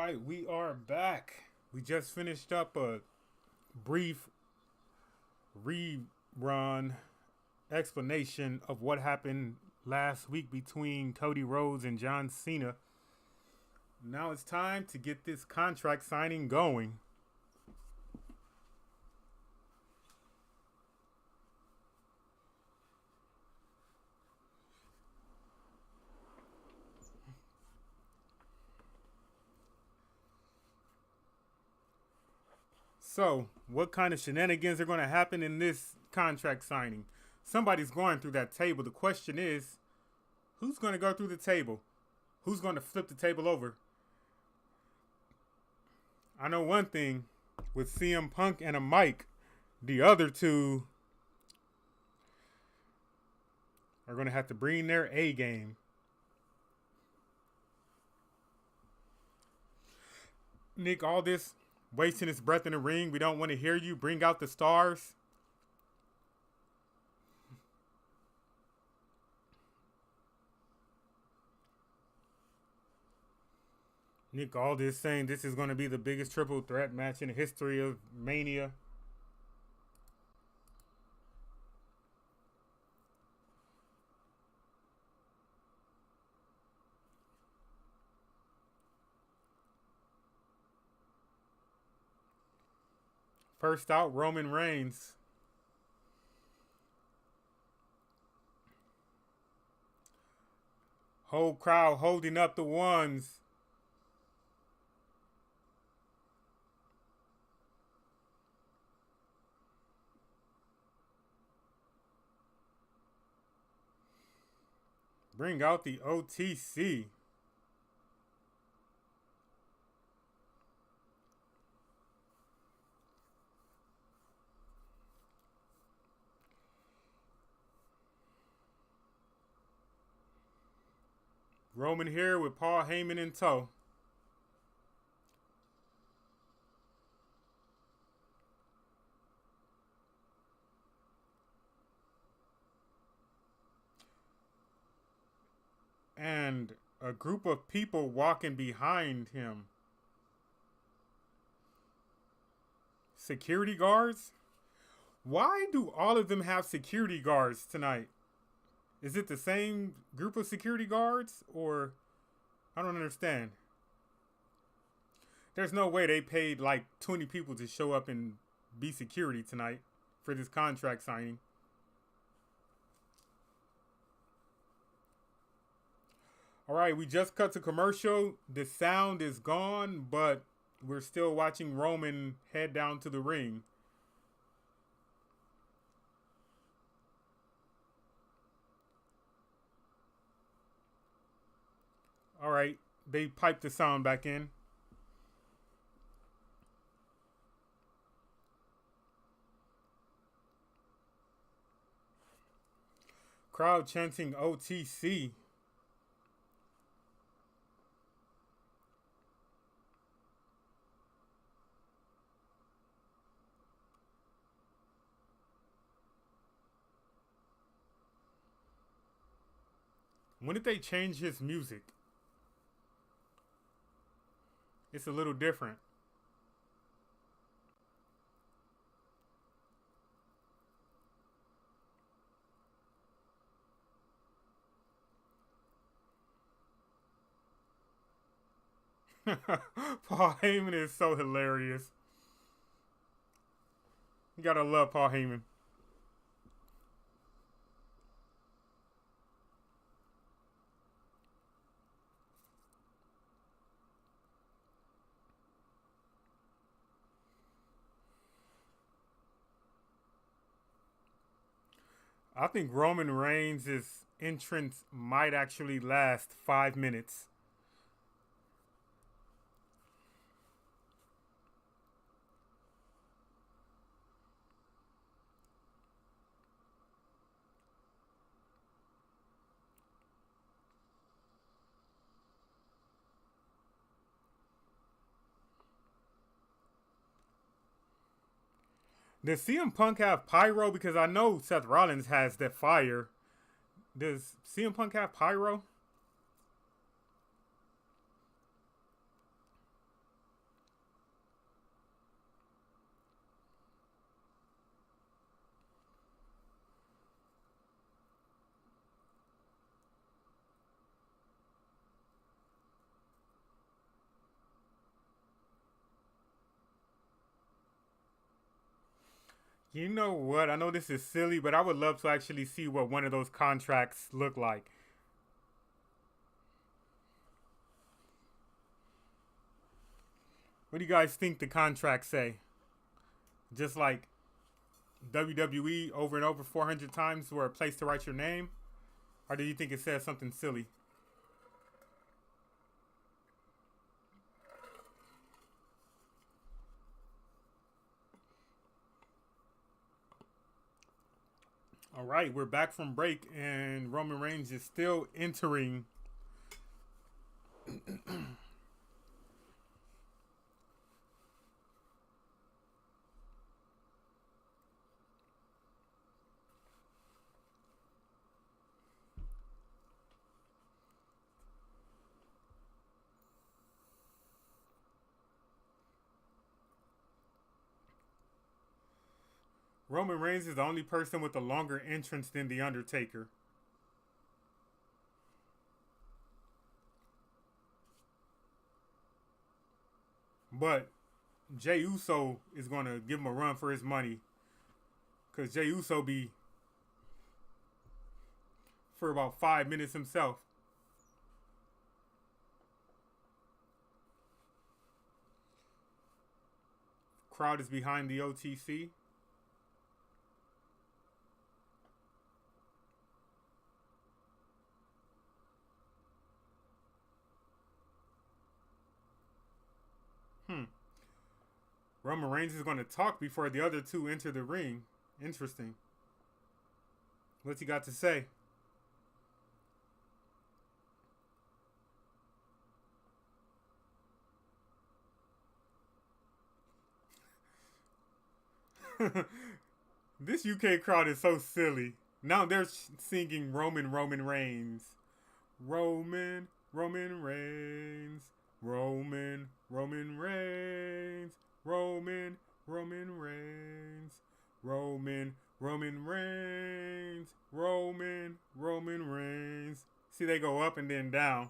right, we are back. We just finished up a brief rerun explanation of what happened last week between Cody Rhodes and John Cena. Now it's time to get this contract signing going. So, what kind of shenanigans are going to happen in this contract signing? Somebody's going through that table. The question is, who's going to go through the table? Who's going to flip the table over? I know one thing, with CM Punk and a mic, the other two are going to have to bring their A game. Nick Aldis wasting his breath in the ring. We don't want to hear you. Bring out the stars. Nick Aldis saying this is going to be the biggest triple threat match in the history of Mania. First out, Roman Reigns. Whole crowd holding up the ones. Bring out the OTC. Roman here with Paul Heyman in tow. And a group of people walking behind him. Security guards? Why do all of them have security guards tonight? Is it the same group of security guards? Or I don't understand. There's no way they paid like 20 people to show up and be security tonight for this contract signing. All right, we just cut to commercial. The sound is gone, but we're still watching Roman head down to the ring. All right, they piped the sound back in. Crowd chanting OTC. When did they change his music? It's a little different. Paul Heyman is so hilarious. You gotta love Paul Heyman. I think Roman Reigns' entrance might actually last 5 minutes. Does CM Punk have pyro? Because I know Seth Rollins has that fire. Does CM Punk have pyro? You know what? I know this is silly, but I would love to actually see what one of those contracts look like. What do you guys think the contracts say? Just like WWE over and over 400 times were a place to write your name? Or do you think it says something silly? All right, we're back from break, and Roman Reigns is still entering. Roman Reigns is the only person with a longer entrance than The Undertaker. But Jey Uso is going to give him a run for his money. Because Jey Uso be for about 5 minutes himself. Crowd is behind the OTC. Roman Reigns is going to talk before the other two enter the ring. Interesting. What's he got to say? This UK crowd is so silly. Now they're singing Roman Reigns. Roman Reigns. Roman Reigns. Roman Reigns. Roman Reigns. Roman Reigns. See, they go up and then down.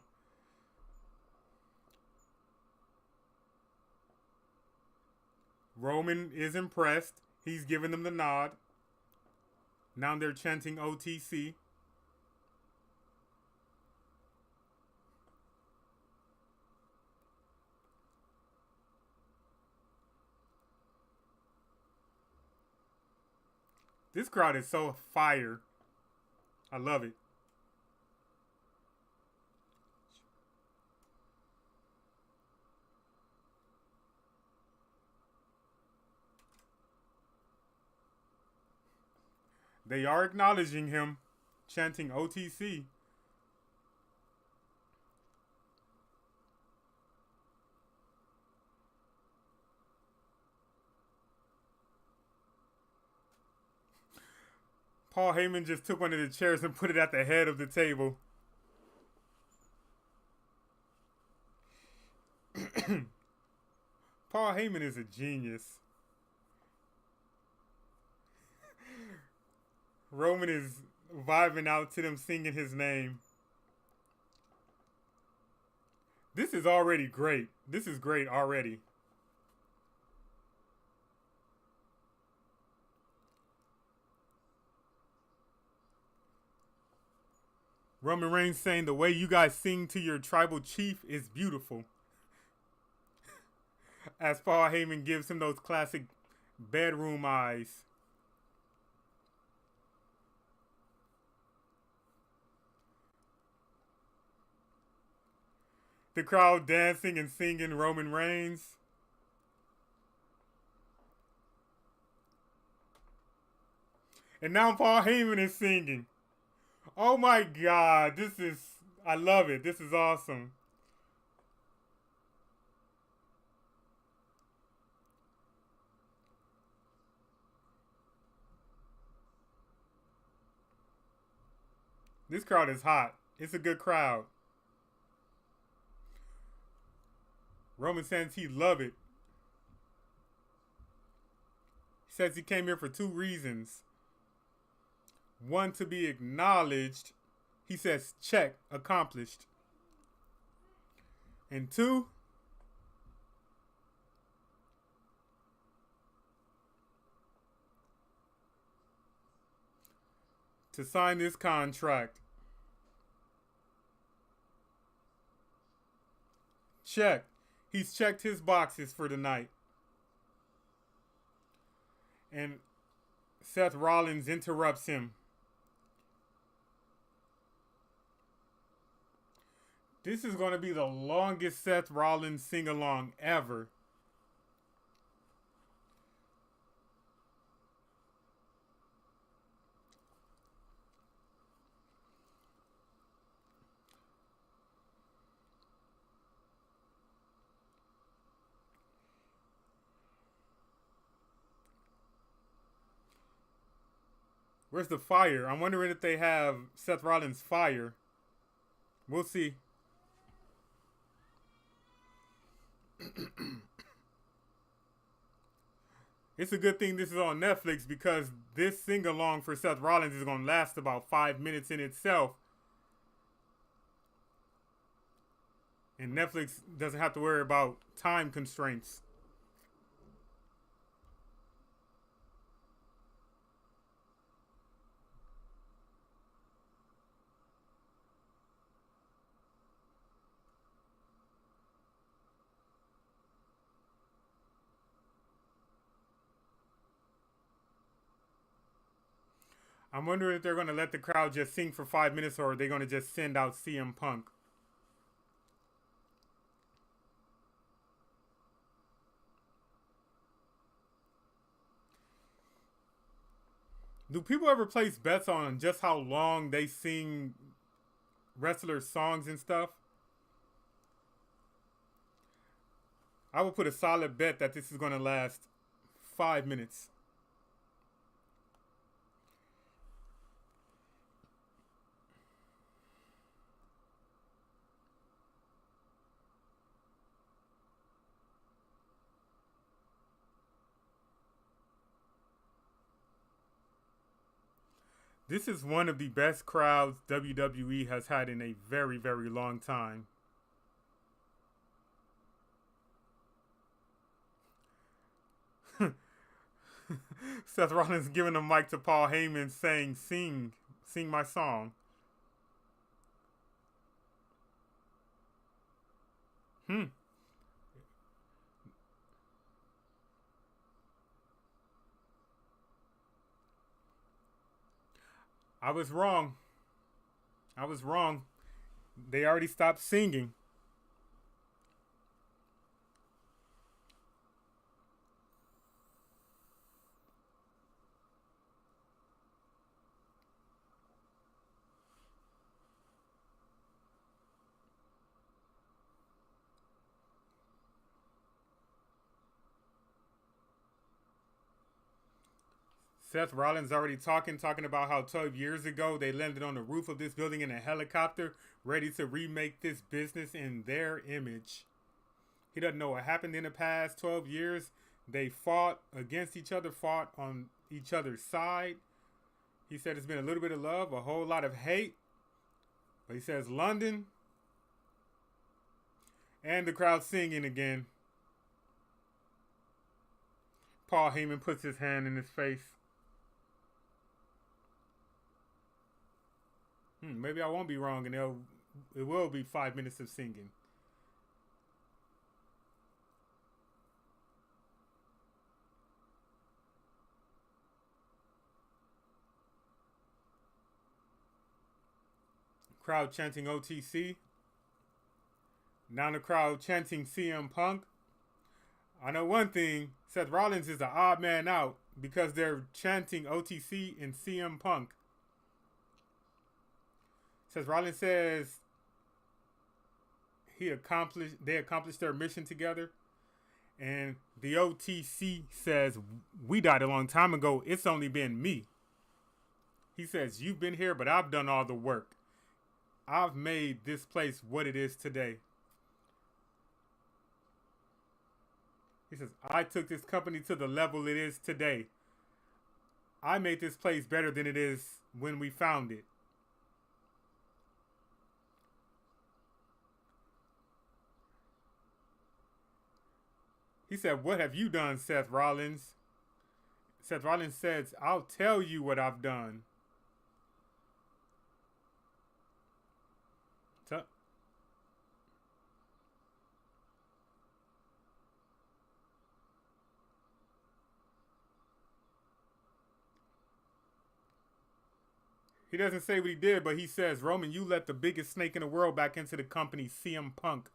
Roman is impressed. He's giving them the nod. Now they're chanting OTC. This crowd is so fire. I love it. They are acknowledging him, chanting OTC. Paul Heyman just took one of the chairs and put it at the head of the table. Paul Heyman is a genius. Roman is vibing out to them singing his name. This is already great. This is great already. Roman Reigns saying the way you guys sing to your tribal chief is beautiful. As Paul Heyman gives him those classic bedroom eyes. The crowd dancing and singing Roman Reigns. And now Paul Heyman is singing. Oh my God, I love it. This is awesome. This crowd is hot. It's a good crowd. Roman says he love it. He says he came here for two reasons. One, to be acknowledged. He says, check, accomplished. And two, to sign this contract. Check. He's checked his boxes for the night. And Seth Rollins interrupts him. This is going to be the longest Seth Rollins sing-along ever. Where's the fire? I'm wondering if they have Seth Rollins' fire. We'll see. It's a good thing this is on Netflix because this sing-along for Seth Rollins is going to last about 5 minutes in itself. And Netflix doesn't have to worry about time constraints. I'm wondering if they're going to let the crowd just sing for 5 minutes or are they going to just send out CM Punk. Do people ever place bets on just how long they sing wrestlers' songs and stuff? I would put a solid bet that this is going to last 5 minutes. This is one of the best crowds WWE has had in a very, very long time. Seth Rollins giving a mic to Paul Heyman saying, sing my song. I was wrong. They already stopped singing. Seth Rollins already talking about how 12 years ago they landed on the roof of this building in a helicopter, ready to remake this business in their image. He doesn't know what happened in the past 12 years. They fought against each other, fought on each other's side. He said it's been a little bit of love, a whole lot of hate. But he says London. And the crowd singing again. Paul Heyman puts his hand in his face. Maybe I won't be wrong and it will be 5 minutes of singing. Crowd chanting OTC. Now the crowd chanting CM Punk. I know one thing, Seth Rollins is the odd man out because they're chanting OTC and CM Punk. Seth Rollins says they accomplished their mission together. And the OTC says, we died a long time ago. It's only been me. He says, you've been here, but I've done all the work. I've made this place what it is today. He says, I took this company to the level it is today. I made this place better than it is when we found it. He said, what have you done, Seth Rollins? Seth Rollins says, I'll tell you what I've done. He doesn't say what he did, but he says, Roman, you let the biggest snake in the world back into the company, CM Punk.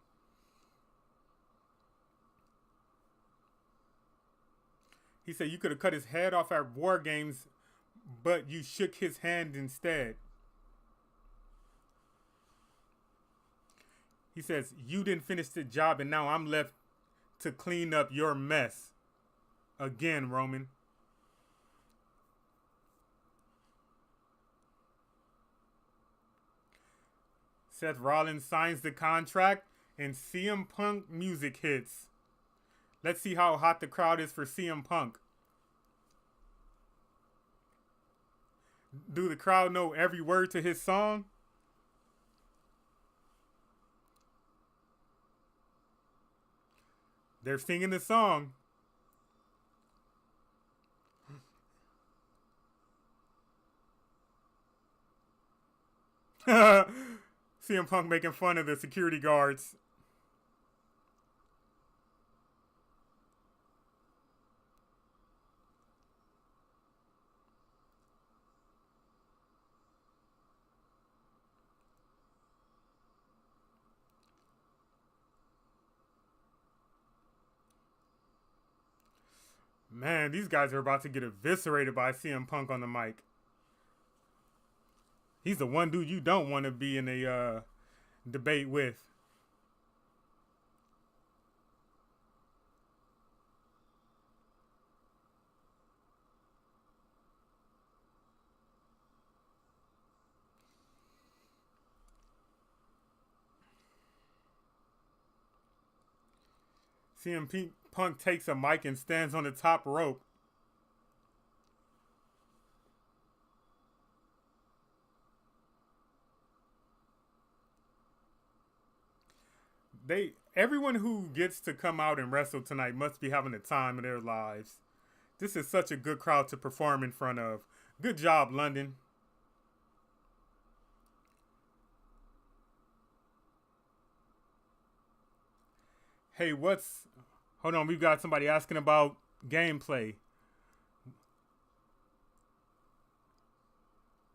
He said you could have cut his head off at War Games, but you shook his hand instead. He says, you didn't finish the job, and now I'm left to clean up your mess. Again, Roman. Seth Rollins signs the contract, and CM Punk music hits. Let's see how hot the crowd is for CM Punk. Do the crowd know every word to his song? They're singing the song. CM Punk making fun of the security guards. Man, these guys are about to get eviscerated by CM Punk on the mic. He's the one dude you don't want to be in a debate with. CM Punk takes a mic and stands on the top rope. Everyone who gets to come out and wrestle tonight must be having the time of their lives. This is such a good crowd to perform in front of. Good job, London. Hey, hold on, we've got somebody asking about gameplay.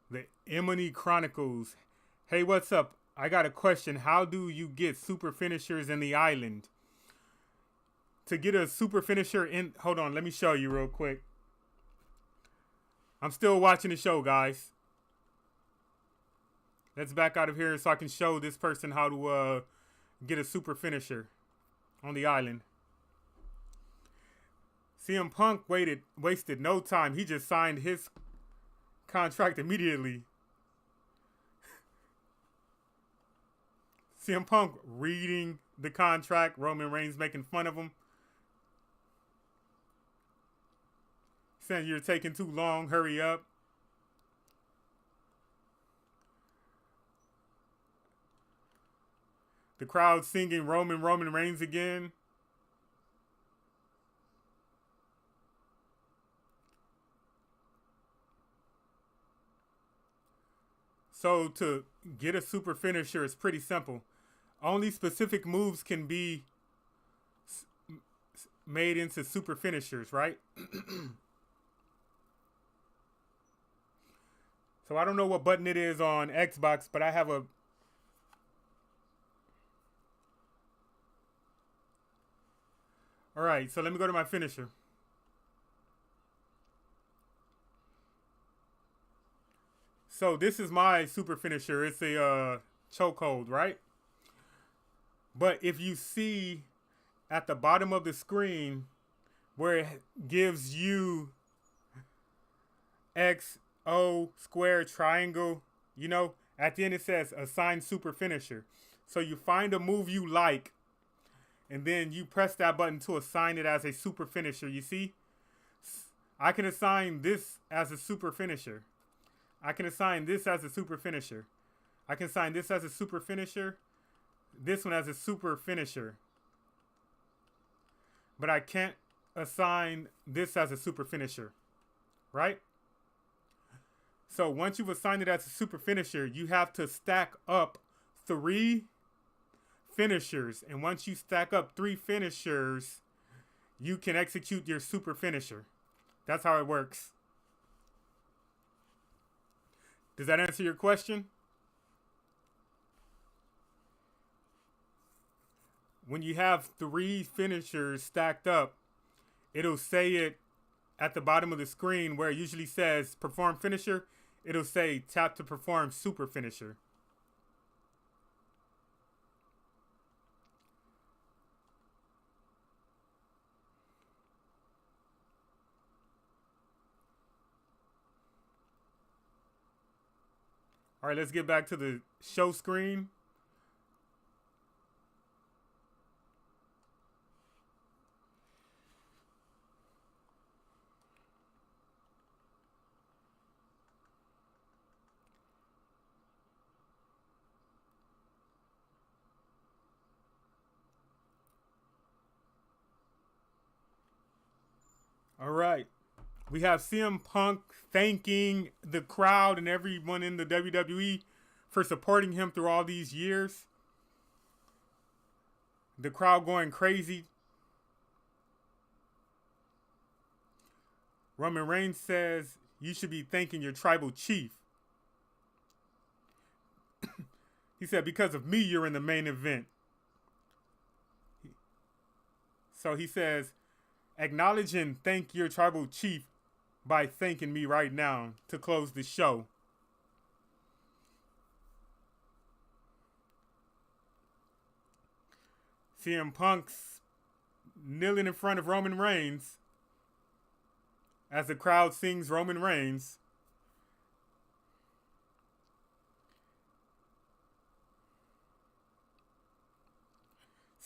The Emily Chronicles. Hey, what's up? I got a question. How do you get super finishers in the island? To get a super finisher in... Hold on, let me show you real quick. I'm still watching the show, guys. Let's back out of here so I can show this person how to get a super finisher on the island. CM Punk wasted no time. He just signed his contract immediately. CM Punk reading the contract. Roman Reigns making fun of him. Saying you're taking too long. Hurry up. The crowd singing Roman Reigns again. So to get a super finisher is pretty simple. Only specific moves can be made into super finishers, right? So I don't know what button it is on Xbox, but I have a... Alright, so let me go to my finisher. So this is my super finisher. It's a chokehold, right? But if you see at the bottom of the screen where it gives you X, O, square, triangle, you know, at the end it says assign super finisher. So you find a move you like, and then you press that button to assign it as a super finisher. You see? I can assign this as a super finisher. I can assign this as a super finisher. I can assign this as a super finisher. This one as a super finisher. But I can't assign this as a super finisher. Right? So once you've assigned it as a super finisher, you have to stack up 3 finishers. And once you stack up 3 finishers, you can execute your super finisher. That's how it works. Does that answer your question? When you have 3 finishers stacked up, it'll say it at the bottom of the screen where it usually says perform finisher. It'll say tap to perform super finisher. All right, let's get back to the show screen. All right. We have CM Punk thanking the crowd and everyone in the WWE for supporting him through all these years. The crowd going crazy. Roman Reigns says, you should be thanking your tribal chief. He said, because of me, you're in the main event. So he says, acknowledge and thank your tribal chief by thanking me right now to close the show. CM Punk's kneeling in front of Roman Reigns as the crowd sings Roman Reigns.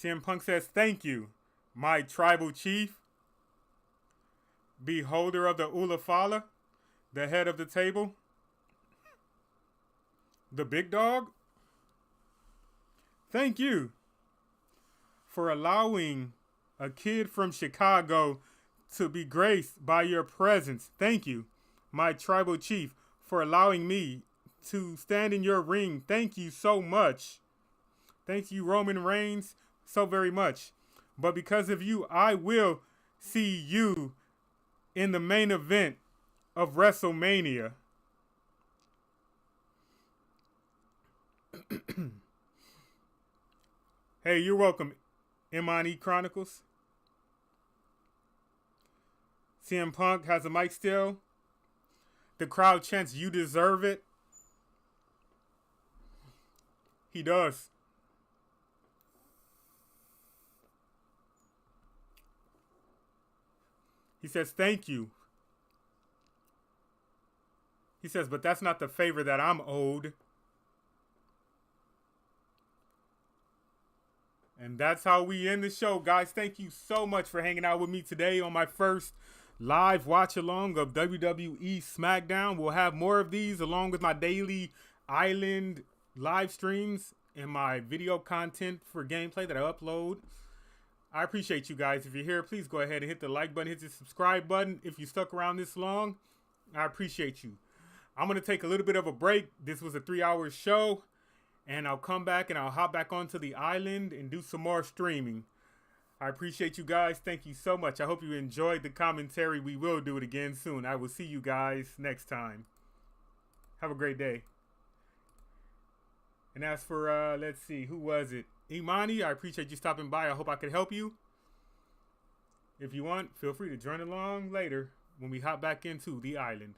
CM Punk says, thank you, my tribal chief, beholder of the Ulafala, the head of the table, the big dog. Thank you for allowing a kid from Chicago to be graced by your presence. Thank you, my tribal chief, for allowing me to stand in your ring. Thank you so much. Thank you, Roman Reigns, so very much. But because of you, I will see you in the main event of WrestleMania. Hey, you're welcome, M&E Chronicles. CM Punk has a mic still. The crowd chants, you deserve it. He does. He says, thank you. He says, but that's not the favor that I'm owed. And that's how we end the show, guys. Thank you so much for hanging out with me today on my first live watch along of WWE Smackdown. We'll have more of these along with my daily Island live streams and my video content for gameplay that I upload. I appreciate you guys. If you're here, please go ahead and hit the like button, hit the subscribe button. If you stuck around this long, I appreciate you. I'm going to take a little bit of a break. This was a 3-hour show, and I'll come back and I'll hop back onto the island and do some more streaming. I appreciate you guys. Thank you so much. I hope you enjoyed the commentary. We will do it again soon. I will see you guys next time. Have a great day. And as for, let's see, who was it? Imani, I appreciate you stopping by. I hope I could help you. If you want, feel free to join along later when we hop back into the island.